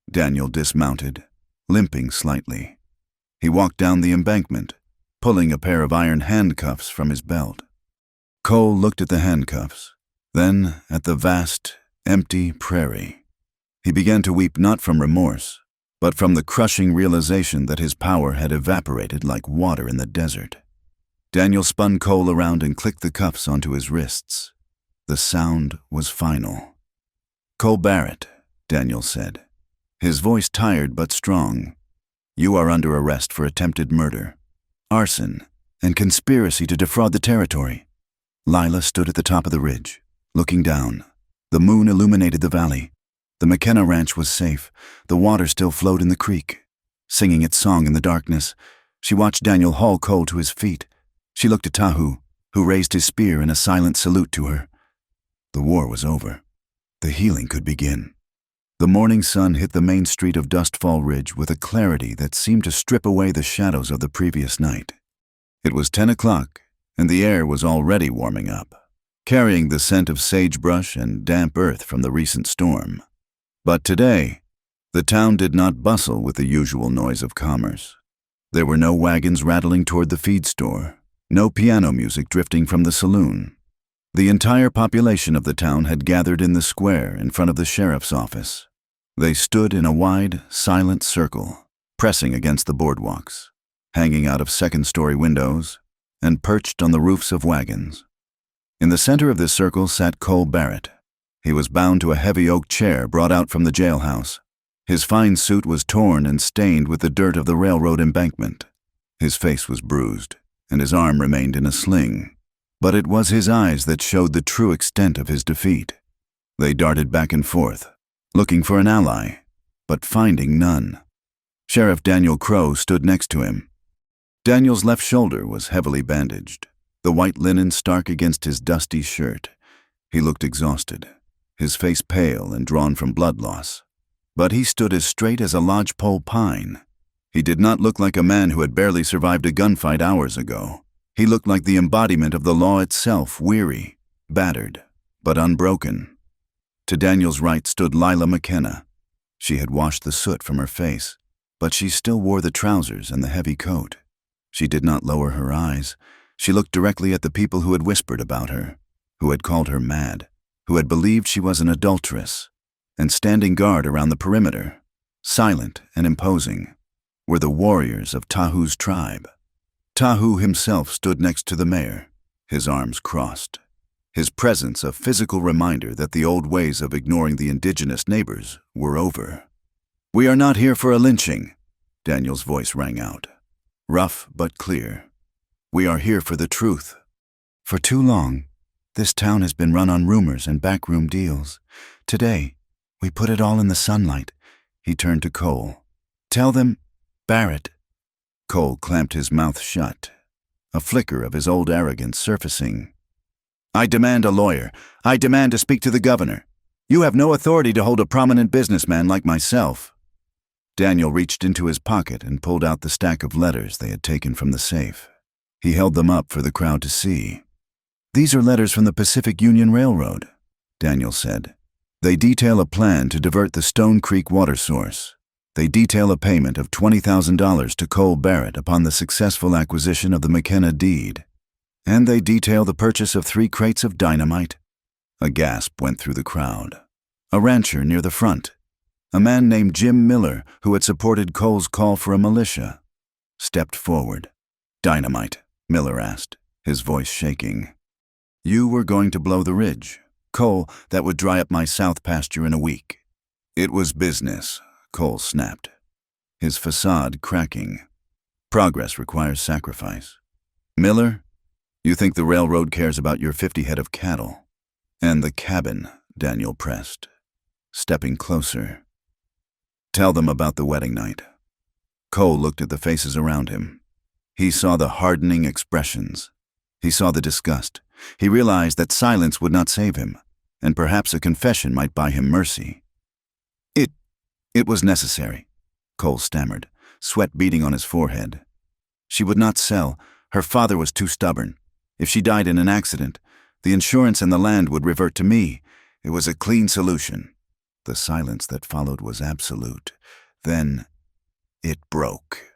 A: Daniel dismounted, limping slightly. He walked down the embankment, pulling a pair of iron handcuffs from his belt. Cole looked at the handcuffs, then at the vast, empty prairie. He began to weep not from remorse, but from the crushing realization that his power had evaporated like water in the desert. Daniel spun Cole around and clicked the cuffs onto his wrists. The sound was final. "Cole Barrett," Daniel said, his voice tired but strong. "You are under arrest for attempted murder, arson, and conspiracy to defraud the territory." Lila stood at the top of the ridge, looking down. The moon illuminated the valley. The McKenna ranch was safe. The water still flowed in the creek. Singing its song in the darkness, she watched Daniel haul Cole to his feet. She looked at Tahu, who raised his spear in a silent salute to her. The war was over. The healing could begin. The morning sun hit the main street of Dustfall Ridge with a clarity that seemed to strip away the shadows of the previous night. It was 10 o'clock, and the air was already warming up, carrying the scent of sagebrush and damp earth from the recent storm. But today, the town did not bustle with the usual noise of commerce. There were no wagons rattling toward the feed store, no piano music drifting from the saloon. The entire population of the town had gathered in the square in front of the sheriff's office. They stood in a wide, silent circle, pressing against the boardwalks, hanging out of second-story windows, and perched on the roofs of wagons. In the center of this circle sat Cole Barrett. He was bound to a heavy oak chair brought out from the jailhouse. His fine suit was torn and stained with the dirt of the railroad embankment. His face was bruised, and his arm remained in a sling. But it was his eyes that showed the true extent of his defeat. They darted back and forth, looking for an ally, but finding none. Sheriff Daniel Crow stood next to him. Daniel's left shoulder was heavily bandaged, the white linen stark against his dusty shirt. He looked exhausted, his face pale and drawn from blood loss. But he stood as straight as a lodgepole pine. He did not look like a man who had barely survived a gunfight hours ago. He looked like the embodiment of the law itself, weary, battered, but unbroken. To Daniel's right stood Lila McKenna. She had washed the soot from her face, but she still wore the trousers and the heavy coat. She did not lower her eyes. She looked directly at the people who had whispered about her, who had called her mad, who had believed she was an adulteress. And standing guard around the perimeter, silent and imposing, were the warriors of Tahu's tribe. Tahu himself stood next to the mayor, his arms crossed, his presence a physical reminder that the old ways of ignoring the indigenous neighbors were over. "We are not here for a lynching," Daniel's voice rang out, rough but clear. "We are here for the truth. For too long, this town has been run on rumors and backroom deals. Today, we put it all in the sunlight." He turned to Cole. "Tell them, Barrett." Cole clamped his mouth shut, a flicker of his old arrogance surfacing. "I demand a lawyer. I demand to speak to the governor. You have no authority to hold a prominent businessman like myself." Daniel reached into his pocket and pulled out the stack of letters they had taken from the safe. He held them up for the crowd to see. "These are letters from the Pacific Union Railroad," Daniel said. "They detail a plan to divert the Stone Creek water source. They detail a payment of $20,000 to Cole Barrett upon the successful acquisition of the McKenna deed. And they detail the purchase of 3 crates of dynamite." A gasp went through the crowd. A rancher near the front, a man named Jim Miller, who had supported Cole's call for a militia, stepped forward. "Dynamite?" Miller asked, his voice shaking. "You were going to blow the ridge. Cole, that would dry up my south pasture in a week." "It was business," Cole snapped, his facade cracking. "Progress requires sacrifice. Miller, You think the railroad cares about your 50 head of cattle? And the cabin, Daniel pressed, stepping closer. Tell them about the wedding night. Cole looked at the faces around him. He saw the hardening expressions. He saw the disgust. He realized that silence would not save him, and perhaps a confession might buy him mercy. It was necessary, Cole stammered, sweat beading on his forehead. She would not sell. Her father was too stubborn. If she died in an accident, the insurance and the land would revert to me. It was a clean solution. The silence that followed was absolute. Then it broke.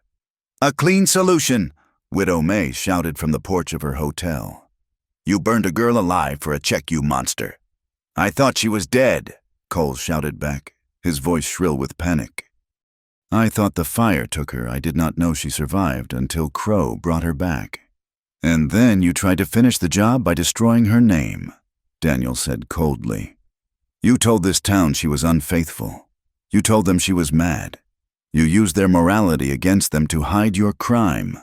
A: A clean solution, Widow May shouted from the porch of her hotel. You burned a girl alive for a check, you monster. I thought she was dead, Cole shouted back, his voice shrill with panic. I thought the fire took her. I did not know she survived until Crow brought her back. And then you tried to finish the job by destroying her name, Daniel said coldly. You told this town she was unfaithful. You told them she was mad. You used their morality against them to hide your crime.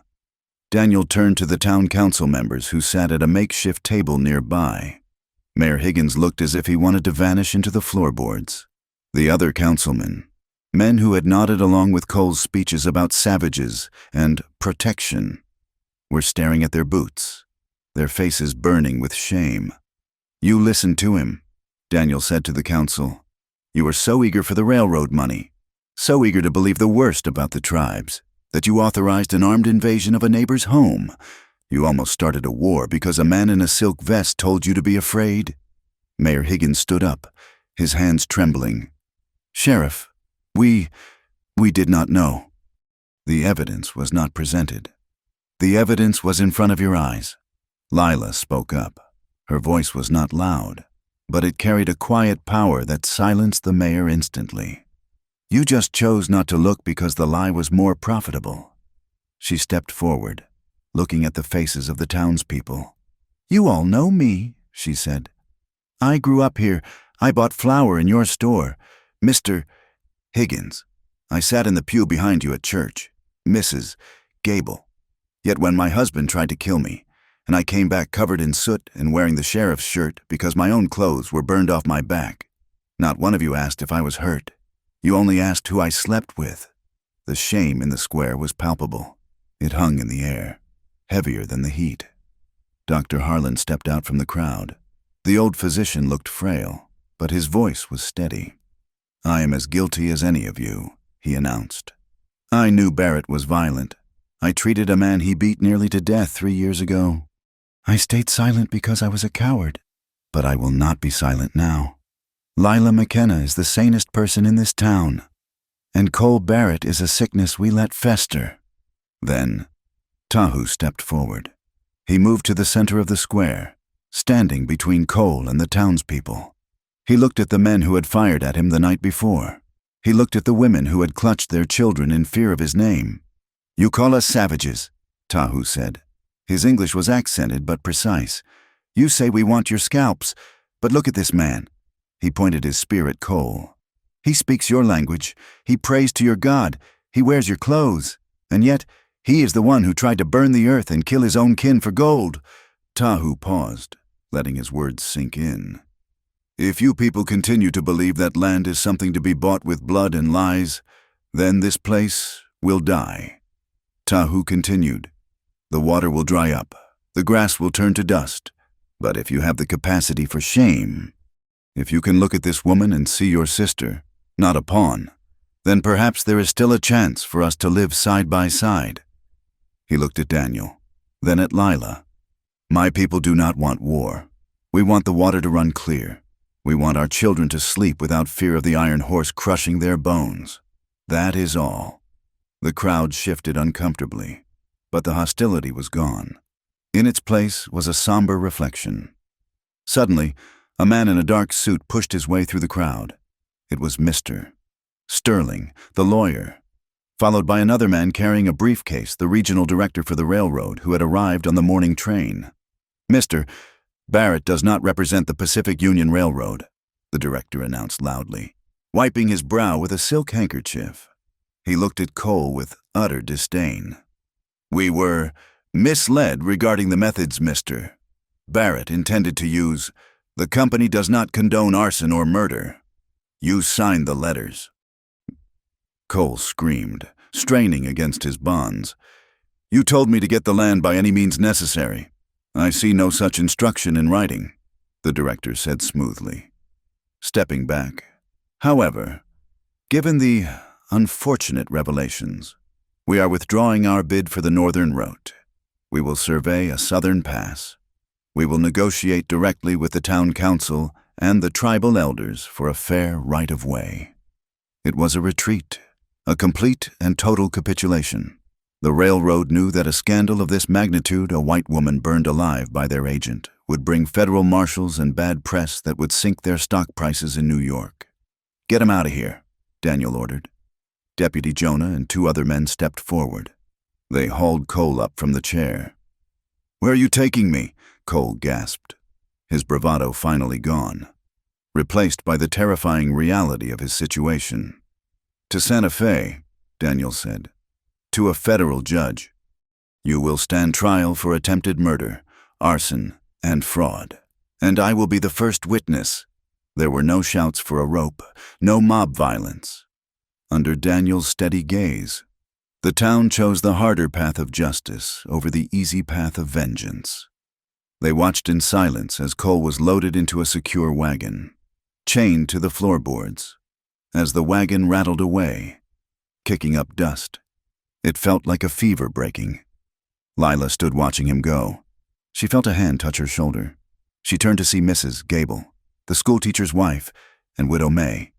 A: Daniel turned to the town council members who sat at a makeshift table nearby. Mayor Higgins looked as if he wanted to vanish into the floorboards. The other councilmen, men who had nodded along with Cole's speeches about savages and protection, were staring at their boots, their faces burning with shame. You listened to him, Daniel said to the council. You were so eager for the railroad money, so eager to believe the worst about the tribes, that you authorized an armed invasion of a neighbor's home. You almost started a war because a man in a silk vest told you to be afraid. Mayor Higgins stood up, his hands trembling. Sheriff, we did not know. The evidence was not presented. The evidence was in front of your eyes. Lila spoke up. Her voice was not loud, but it carried a quiet power that silenced the mayor instantly. You just chose not to look because the lie was more profitable. She stepped forward, looking at the faces of the townspeople. You all know me, she said. I grew up here. I bought flour in your store. Mr. Higgins, I sat in the pew behind you at church. Mrs. Gable. Yet when my husband tried to kill me, and I came back covered in soot and wearing the sheriff's shirt because my own clothes were burned off my back, not one of you asked if I was hurt. You only asked who I slept with. The shame in the square was palpable. It hung in the air, heavier than the heat. Dr. Harlan stepped out from the crowd. The old physician looked frail, but his voice was steady. I am as guilty as any of you, he announced. I knew Barrett was violent. I treated a man he beat nearly to death 3 years ago. I stayed silent because I was a coward, but I will not be silent now. Lila McKenna is the sanest person in this town, and Cole Barrett is a sickness we let fester. Then, Tahu stepped forward. He moved to the center of the square, standing between Cole and the townspeople. He looked at the men who had fired at him the night before. He looked at the women who had clutched their children in fear of his name. You call us savages, Tahu said. His English was accented but precise. You say we want your scalps, but look at this man. He pointed his spear at Cole. He speaks your language. He prays to your God. He wears your clothes. And yet, he is the one who tried to burn the earth and kill his own kin for gold. Tahu paused, letting his words sink in. If you people continue to believe that land is something to be bought with blood and lies, then this place will die. Tahu continued. The water will dry up. The grass will turn to dust. But if you have the capacity for shame, if you can look at this woman and see your sister, not a pawn, then perhaps there is still a chance for us to live side by side. He looked at Daniel, then at Lila. My people do not want war. We want the water to run clear. We want our children to sleep without fear of the iron horse crushing their bones. That is all. The crowd shifted uncomfortably, but the hostility was gone. In its place was a somber reflection. Suddenly, a man in a dark suit pushed his way through the crowd. It was Mr. Sterling, the lawyer, followed by another man carrying a briefcase, the regional director for the railroad, who had arrived on the morning train. Mr. Barrett does not represent the Pacific Union Railroad, the director announced loudly, wiping his brow with a silk handkerchief. He looked at Cole with utter disdain. We were Misled regarding the methods, Mr. Barrett intended to use. The company does not condone arson or murder. You signed the letters. Cole screamed, straining against his bonds. You told me to get the land by any means necessary. I see no such instruction in writing, the director said smoothly, stepping back. However, given the unfortunate revelations, we are withdrawing our bid for the northern route. We will survey a southern pass. We will negotiate directly with the town council and the tribal elders for a fair right-of-way. It was a retreat, a complete and total capitulation. The railroad knew that a scandal of this magnitude, a white woman burned alive by their agent, would bring federal marshals and bad press that would sink their stock prices in New York. Get him out of here, Daniel ordered. Deputy Jonah and 2 other men stepped forward. They hauled Cole up from the chair. Where are you taking me? Cole gasped, his bravado finally gone, replaced by the terrifying reality of his situation. To Santa Fe, Daniel said. To a federal judge. You will stand trial for attempted murder, arson, and fraud. And I will be the first witness. There were no shouts for a rope, no mob violence. Under Daniel's steady gaze, the town chose the harder path of justice over the easy path of vengeance. They watched in silence as Cole was loaded into a secure wagon, chained to the floorboards. As the wagon rattled away, kicking up dust, it felt like a fever breaking. Lila stood watching him go. She felt a hand touch her shoulder. She turned to see Mrs. Gable, the schoolteacher's wife, and Widow May.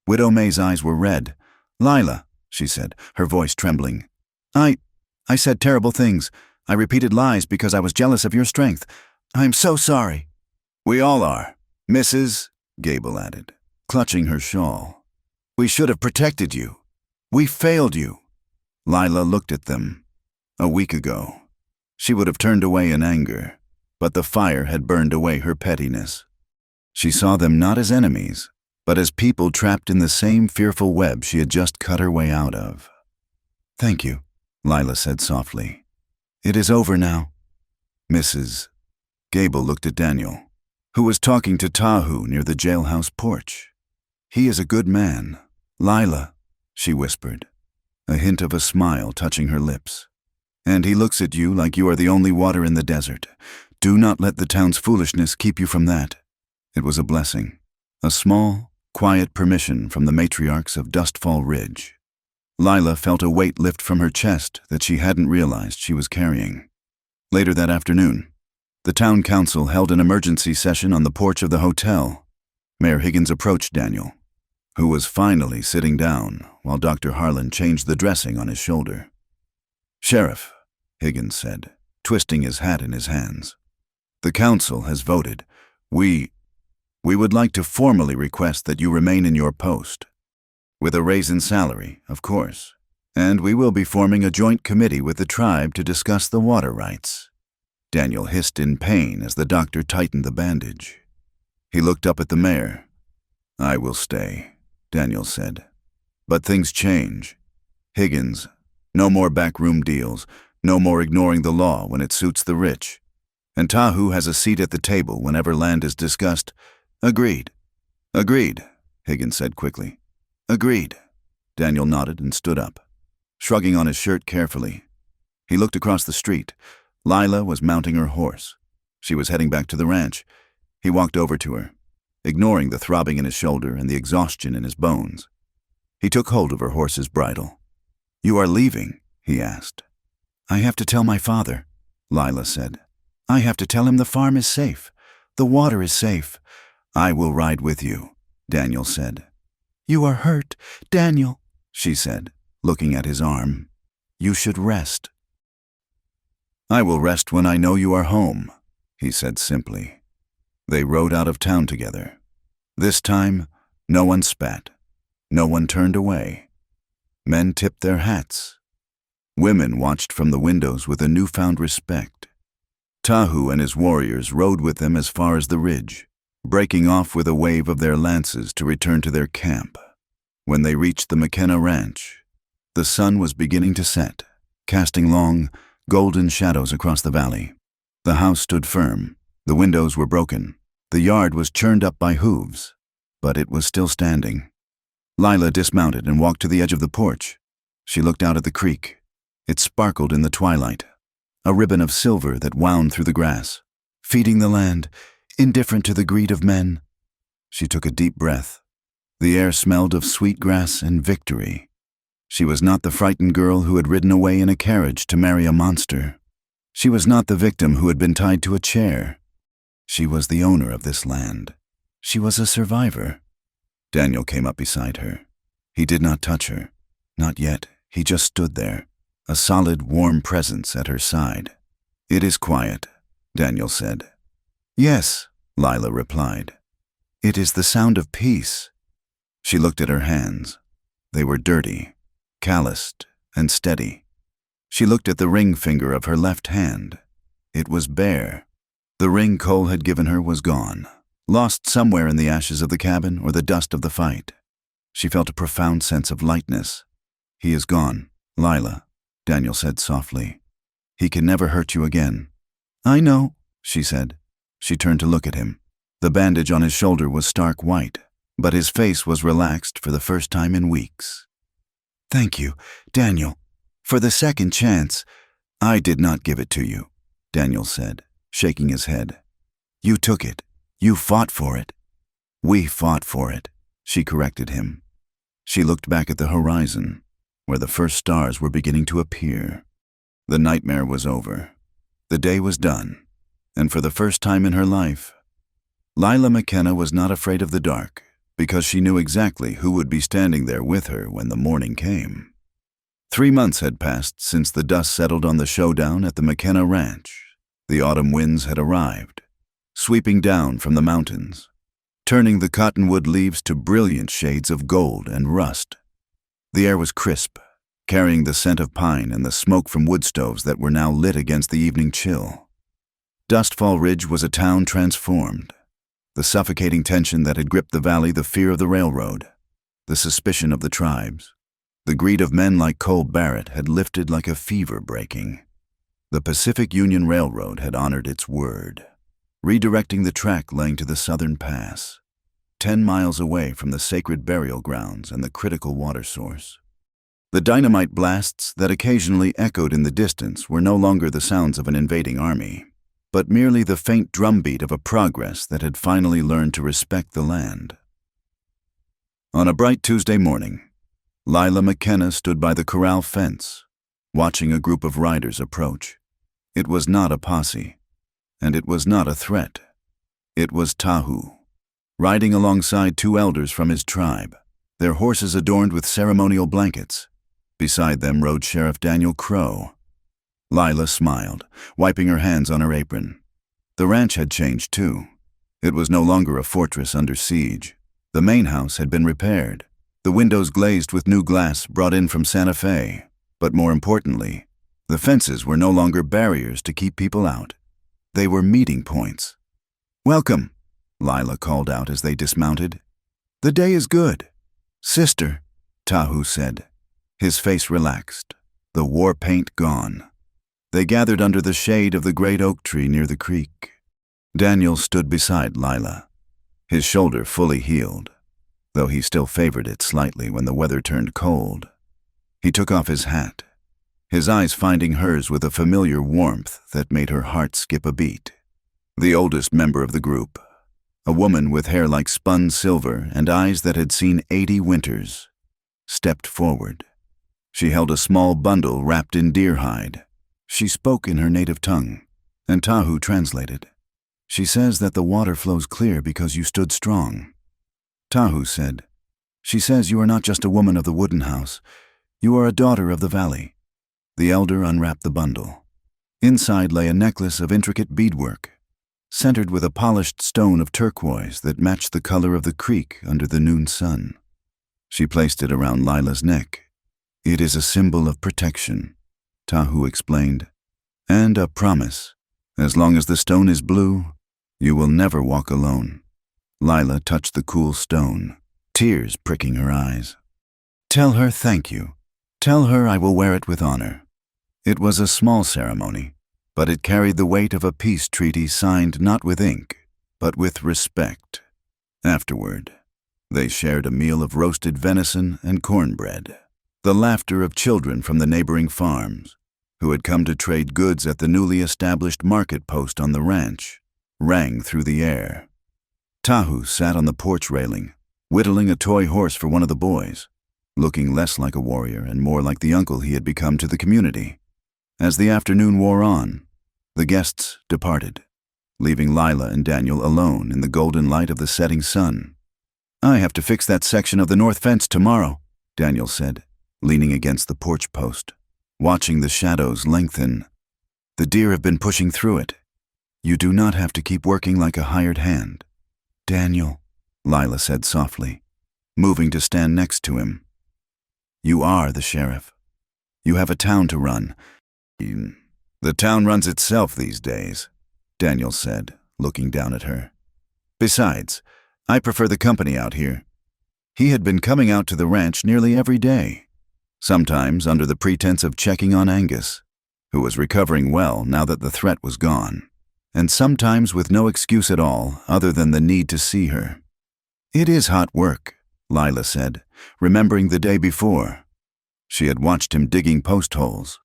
A: Widow May's eyes were red. Lila, she said, her voice trembling. I said terrible things. I repeated lies because I was jealous of your strength. I'm so sorry. We all are, Mrs. Gable added, clutching her shawl. We should have protected you. We failed you. Lila looked at them. A week ago, she would have turned away in anger, but the fire had burned away her pettiness. She saw them not as enemies, but as people trapped in the same fearful web she had just cut her way out of. Thank you, Lila said softly. It is over now. Mrs. Gable looked at Daniel, who was talking to Tahu near the jailhouse porch. He is a good man. Lila, she whispered, a hint of a smile touching her lips. And he looks at you like you are the only water in the desert. Do not let the town's foolishness keep you from that. It was a blessing, a small, quiet permission from the matriarchs of Dustfall Ridge. Lila felt a weight lift from her chest that she hadn't realized she was carrying. Later that afternoon, the town council held an emergency session on the porch of the hotel. Mayor Higgins approached Daniel, who was finally sitting down while Dr. Harlan changed the dressing on his shoulder. Sheriff, Higgins said, twisting his hat in his hands. The council has voted. We would like to formally request that you remain in your post. With a raise in salary, of course. And we will be forming a joint committee with the tribe to discuss the water rights. Daniel hissed in pain as the doctor tightened the bandage. He looked up at the mayor. I will stay, Daniel said. But things change. Higgins, no more backroom deals, no more ignoring the law when it suits the rich. And Tahu has a seat at the table whenever land is discussed. Agreed. Agreed, Higgins said quickly. Agreed. Daniel nodded and stood up, shrugging on his shirt carefully. He looked across the street. Lila was mounting her horse. She was heading back to the ranch. He walked over to her, ignoring the throbbing in his shoulder and the exhaustion in his bones. He took hold of her horse's bridle. You are leaving? He asked. I have to tell my father, Lila said. I have to tell him the farm is safe. The water is safe. I will ride with you, Daniel said. You are hurt, Daniel, she said, looking at his arm. You should rest. I will rest when I know you are home, he said simply. They rode out of town together. This time, no one spat. No one turned away. Men tipped their hats. Women watched from the windows with a newfound respect. Tahu and his warriors rode with them as far as the ridge, breaking off with a wave of their lances to return to their camp. When they reached the McKenna Ranch, the sun was beginning to set, casting long, golden shadows across the valley. The house stood firm. The windows were broken. The yard was churned up by hooves, but it was still standing. Lila dismounted and walked to the edge of the porch. She looked out at the creek. It sparkled in the twilight, a ribbon of silver that wound through the grass, feeding the land, indifferent to the greed of men. She took a deep breath. The air smelled of sweet grass and victory. She was not the frightened girl who had ridden away in a carriage to marry a monster. She was not the victim who had been tied to a chair. She was the owner of this land. She was a survivor. Daniel came up beside her. He did not touch her. Not yet. He just stood there, a solid, warm presence at her side. "It is quiet," Daniel said. "Yes," Lila replied. "It is the sound of peace." She looked at her hands. They were dirty, calloused, and steady. She looked at the ring finger of her left hand. It was bare. The ring Cole had given her was gone, lost somewhere in the ashes of the cabin or the dust of the fight. She felt a profound sense of lightness. "He is gone, Lila," Daniel said softly. "He can never hurt you again." "I know," she said. She turned to look at him. The bandage on his shoulder was stark white, but his face was relaxed for the first time in weeks. "Thank you, Daniel, for the second chance." "I did not give it to you," Daniel said, shaking his head. "You took it. You fought for it." "We fought for it," she corrected him. She looked back at the horizon, where the first stars were beginning to appear. The nightmare was over. The day was done, and for the first time in her life, Lila McKenna was not afraid of the dark, because she knew exactly who would be standing there with her when the morning came. 3 months had passed since the dust settled on the showdown at the McKenna Ranch. The autumn winds had arrived, sweeping down from the mountains, turning the cottonwood leaves to brilliant shades of gold and rust. The air was crisp, carrying the scent of pine and the smoke from wood stoves that were now lit against the evening chill. Dustfall Ridge was a town transformed. The suffocating tension that had gripped the valley, the fear of the railroad, the suspicion of the tribes, the greed of men like Cole Barrett had lifted like a fever breaking. The Pacific Union Railroad had honored its word, redirecting the track laying to the southern pass, 10 miles away from the sacred burial grounds and the critical water source. The dynamite blasts that occasionally echoed in the distance were no longer the sounds of an invading army, but merely the faint drumbeat of a progress that had finally learned to respect the land. On a bright Tuesday morning, Lila McKenna stood by the corral fence, watching a group of riders approach. It was not a posse, and it was not a threat. It was Tahu, riding alongside 2 elders from his tribe, their horses adorned with ceremonial blankets. Beside them rode Sheriff Daniel Crow. Lila smiled, wiping her hands on her apron. The ranch had changed too. It was no longer a fortress under siege. The main house had been repaired, the windows glazed with new glass brought in from Santa Fe. But more importantly, the fences were no longer barriers to keep people out. They were meeting points. "Welcome," Lila called out as they dismounted. "The day is good." "Sister," Tahu said. His face relaxed, the war paint gone. They gathered under the shade of the great oak tree near the creek. Daniel stood beside Lila, his shoulder fully healed, though he still favored it slightly when the weather turned cold. He took off his hat, his eyes finding hers with a familiar warmth that made her heart skip a beat. The oldest member of the group, a woman with hair like spun silver and eyes that had seen 80 winters, stepped forward. She held a small bundle wrapped in deer hide. She spoke in her native tongue, and Tahu translated. "She says that the water flows clear because you stood strong." Tahu said, "She says you are not just a woman of the wooden house. You are a daughter of the valley." The elder unwrapped the bundle. Inside lay a necklace of intricate beadwork, centered with a polished stone of turquoise that matched the color of the creek under the noon sun. She placed it around Lila's neck. "It is a symbol of protection," Tahu explained, "and a promise. As long as the stone is blue, you will never walk alone." Lila touched the cool stone, tears pricking her eyes. "Tell her thank you. Tell her I will wear it with honor." It was a small ceremony, but it carried the weight of a peace treaty signed not with ink, but with respect. Afterward, they shared a meal of roasted venison and cornbread. The laughter of children from the neighboring farms, who had come to trade goods at the newly established market post on the ranch, rang through the air. Tahu sat on the porch railing, whittling a toy horse for one of the boys, looking less like a warrior and more like the uncle he had become to the community. As the afternoon wore on, the guests departed, leaving Lila and Daniel alone in the golden light of the setting sun. "I have to fix that section of the north fence tomorrow," Daniel said, leaning against the porch post, watching the shadows lengthen. "The deer have been pushing through it. You do not have to keep working like a hired hand." "Daniel," Lila said softly, moving to stand next to him. "You are the sheriff. You have a town to run." "The town runs itself these days," Daniel said, looking down at her. "Besides, I prefer the company out here." He had been coming out to the ranch nearly every day, sometimes under the pretense of checking on Angus, who was recovering well now that the threat was gone, and sometimes with no excuse at all other than the need to see her. "It is hot work," Lila said, remembering the day before. She had watched him digging post holes,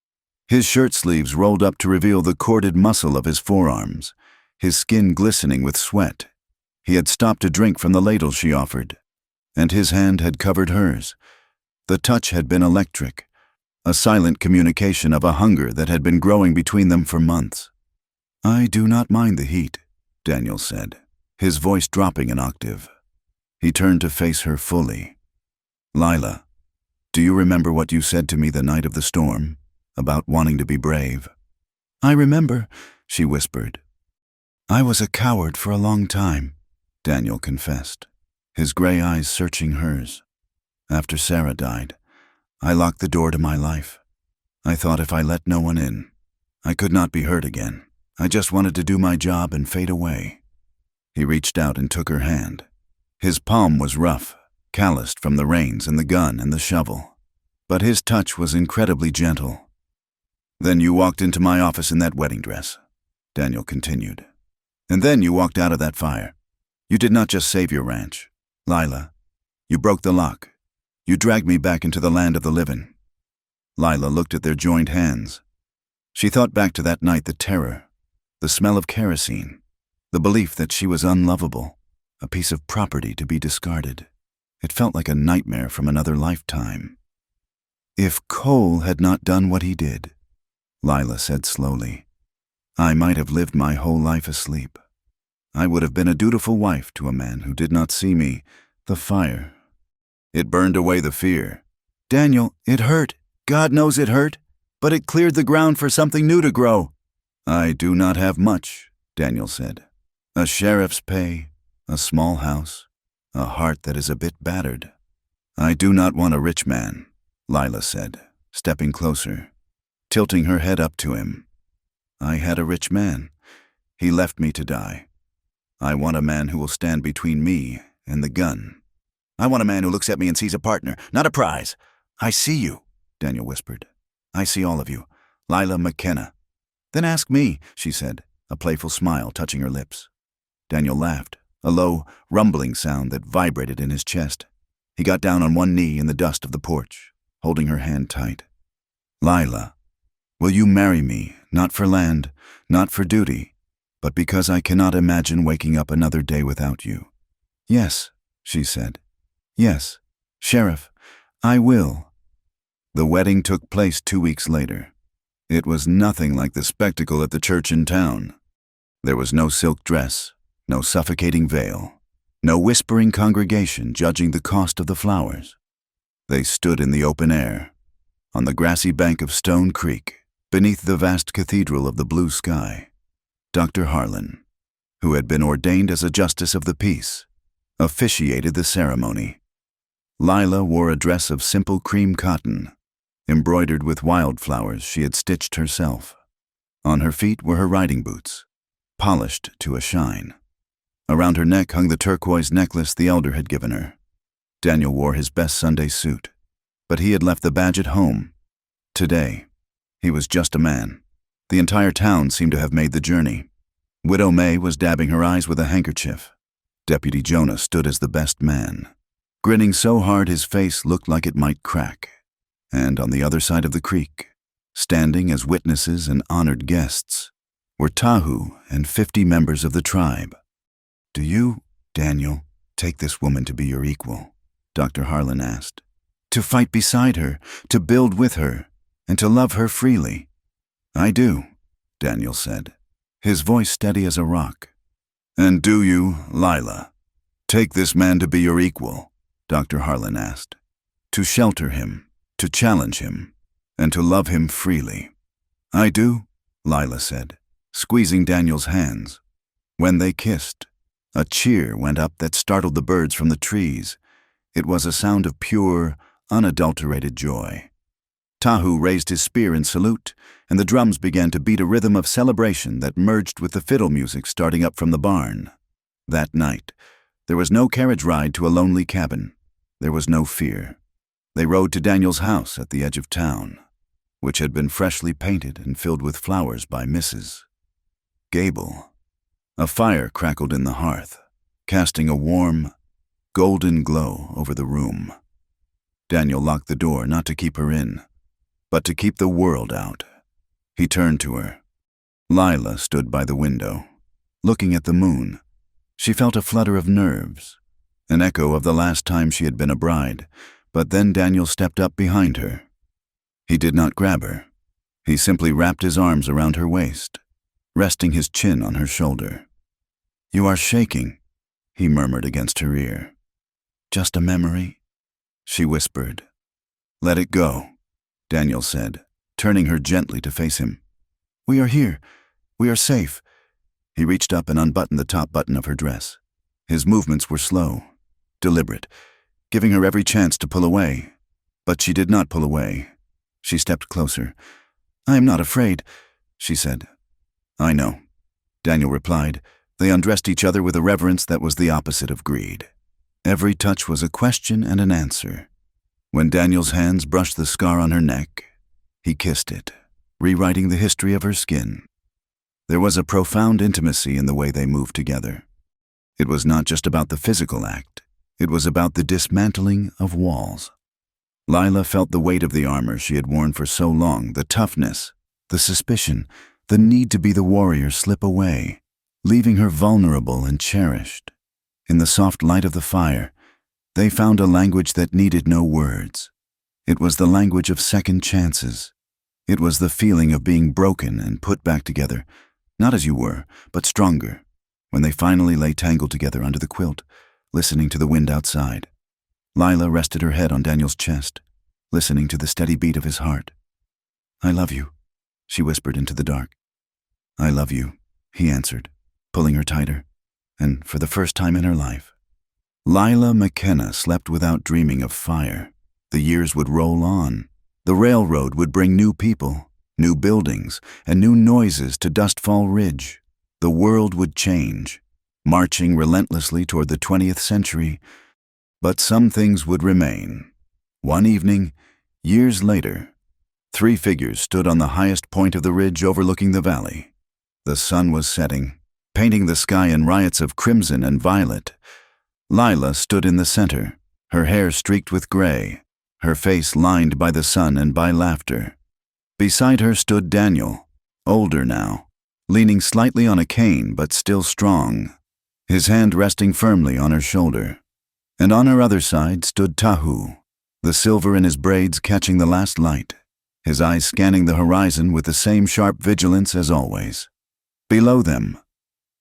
A: his shirt sleeves rolled up to reveal the corded muscle of his forearms, his skin glistening with sweat. He had stopped to drink from the ladle she offered, and his hand had covered hers. The touch had been electric, a silent communication of a hunger that had been growing between them for months. "I do not mind the heat," Daniel said, his voice dropping an octave. He turned to face her fully. "Lila, do you remember what you said to me the night of the storm, about wanting to be brave?" "I remember," she whispered. "I was a coward for a long time," Daniel confessed, his gray eyes searching hers. "After Sarah died, I locked the door to my life. I thought if I let no one in, I could not be hurt again. I just wanted to do my job and fade away." He reached out and took her hand. His palm was rough, calloused from the reins and the gun and the shovel, but his touch was incredibly gentle. "Then you walked into my office in that wedding dress," Daniel continued. "And then you walked out of that fire. You did not just save your ranch, Lila. You broke the lock. You dragged me back into the land of the living." Lila looked at their joined hands. She thought back to that night, the terror, the smell of kerosene, the belief that she was unlovable, a piece of property to be discarded. It felt like a nightmare from another lifetime. "If Cole had not done what he did," Lila said slowly, "I might have lived my whole life asleep. I would have been a dutiful wife to a man who did not see me. The fire, it burned away the fear." "Daniel, it hurt. God knows it hurt. But it cleared the ground for something new to grow." "I do not have much," Daniel said. "A sheriff's pay, a small house, a heart that is a bit battered." "I do not want a rich man," Lila said, stepping closer, tilting her head up to him. "I had a rich man. He left me to die. I want a man who will stand between me and the gun. I want a man who looks at me and sees a partner, not a prize." "I see you," Daniel whispered. "I see all of you. Lila McKenna." "Then ask me," she said, a playful smile touching her lips. Daniel laughed, a low, rumbling sound that vibrated in his chest. He got down on one knee in the dust of the porch, holding her hand tight. "Lila, will you marry me, not for land, not for duty, but because I cannot imagine waking up another day without you?" "Yes," she said. "Yes, Sheriff, I will." The wedding took place 2 weeks later. It was nothing like the spectacle at the church in town. There was no silk dress, no suffocating veil, no whispering congregation judging the cost of the flowers. They stood in the open air, on the grassy bank of Stone Creek, beneath the vast cathedral of the blue sky. Dr. Harlan, who had been ordained as a justice of the peace, officiated the ceremony. Lila wore a dress of simple cream cotton, embroidered with wildflowers she had stitched herself. On her feet were her riding boots, polished to a shine. Around her neck hung the turquoise necklace the elder had given her. Daniel wore his best Sunday suit, but he had left the badge at home. Today, He was just a man. The entire town seemed to have made the journey. Widow May was dabbing her eyes with a handkerchief. Deputy Jonah stood as the best man, grinning so hard his face looked like it might crack. And on the other side of the creek, standing as witnesses and honored guests, were Tahu and 50 members of the tribe. "Do you, Daniel, take this woman to be your equal?" Dr. Harlan asked. "To fight beside her, to build with her, and to love her freely?" "I do," Daniel said, his voice steady as a rock. "And do you, Lila, take this man to be your equal?" Dr. Harlan asked. "To shelter him, to challenge him, and to love him freely?" "I do," Lila said, squeezing Daniel's hands. When they kissed, a cheer went up that startled the birds from the trees. It was a sound of pure, unadulterated joy. Tahu raised his spear in salute, and the drums began to beat a rhythm of celebration that merged with the fiddle music starting up from the barn. That night, there was no carriage ride to a lonely cabin. There was no fear. They rode to Daniel's house at the edge of town, which had been freshly painted and filled with flowers by Mrs. Gable. A fire crackled in the hearth, casting a warm, golden glow over the room. Daniel locked the door not to keep her in, but to keep the world out. He turned to her. Lila stood by the window, looking at the moon. She felt a flutter of nerves, an echo of the last time she had been a bride, but then Daniel stepped up behind her. He did not grab her. He simply wrapped his arms around her waist, resting his chin on her shoulder. "You are shaking," he murmured against her ear. "Just a memory," she whispered. "Let it go," Daniel said, turning her gently to face him. "We are here. We are safe." He reached up and unbuttoned the top button of her dress. His movements were slow, deliberate, giving her every chance to pull away. But she did not pull away. She stepped closer. "I am not afraid," she said. "I know," Daniel replied. They undressed each other with a reverence that was the opposite of greed. Every touch was a question and an answer. When Daniel's hands brushed the scar on her neck, he kissed it, rewriting the history of her skin. There was a profound intimacy in the way they moved together. It was not just about the physical act. It was about the dismantling of walls. Lila felt the weight of the armor she had worn for so long, the toughness, the suspicion, the need to be the warrior slip away, leaving her vulnerable and cherished. In the soft light of the fire, they found a language that needed no words. It was the language of second chances. It was the feeling of being broken and put back together, not as you were, but stronger, when they finally lay tangled together under the quilt, listening to the wind outside. Lila rested her head on Daniel's chest, listening to the steady beat of his heart. "I love you," she whispered into the dark. "I love you," he answered, pulling her tighter, and for the first time in her life. Lila McKenna slept without dreaming of fire. The years would roll on. The railroad would bring new people, new buildings, and new noises to Dustfall Ridge. The world would change, marching relentlessly toward the 20th century. But some things would remain. One evening, years later, 3 figures stood on the highest point of the ridge overlooking the valley. The sun was setting, painting the sky in riots of crimson and violet. Lila stood in the center, her hair streaked with gray, her face lined by the sun and by laughter. Beside her stood Daniel, older now, leaning slightly on a cane but still strong, his hand resting firmly on her shoulder. And on her other side stood Tahu, the silver in his braids catching the last light, his eyes scanning the horizon with the same sharp vigilance as always. Below them,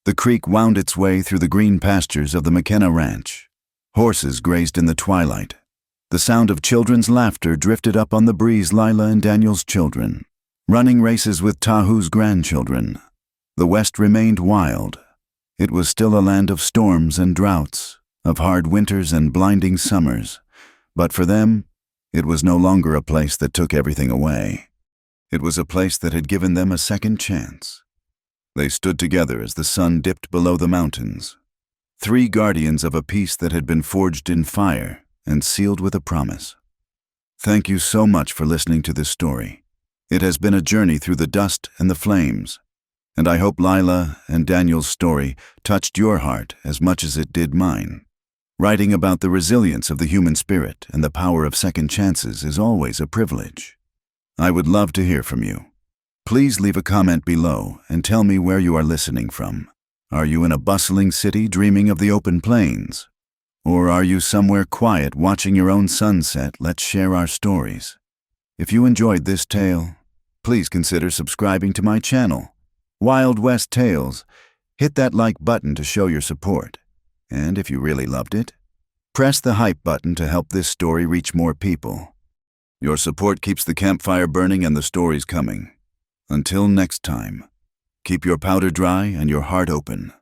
A: the creek wound its way through the green pastures of the McKenna Ranch. Horses grazed in the twilight. The sound of children's laughter drifted up on the breeze. Lila and Daniel's children, running races with Tahu's grandchildren. The West remained wild. It was still a land of storms and droughts, of hard winters and blinding summers. But for them, it was no longer a place that took everything away. It was a place that had given them a second chance. They stood together as the sun dipped below the mountains, 3 guardians of a peace that had been forged in fire and sealed with a promise. Thank you so much for listening to this story. It has been a journey through the dust and the flames, and I hope Lila and Daniel's story touched your heart as much as it did mine. Writing about the resilience of the human spirit and the power of second chances is always a privilege. I would love to hear from you. Please leave a comment below and tell me where you are listening from. Are you in a bustling city dreaming of the open plains? Or are you somewhere quiet watching your own sunset? Let's share our stories. If you enjoyed this tale, please consider subscribing to my channel, Wild West Tales. Hit that like button to show your support. And if you really loved it, press the hype button to help this story reach more people. Your support keeps the campfire burning and the stories coming. Until next time, keep your powder dry and your heart open.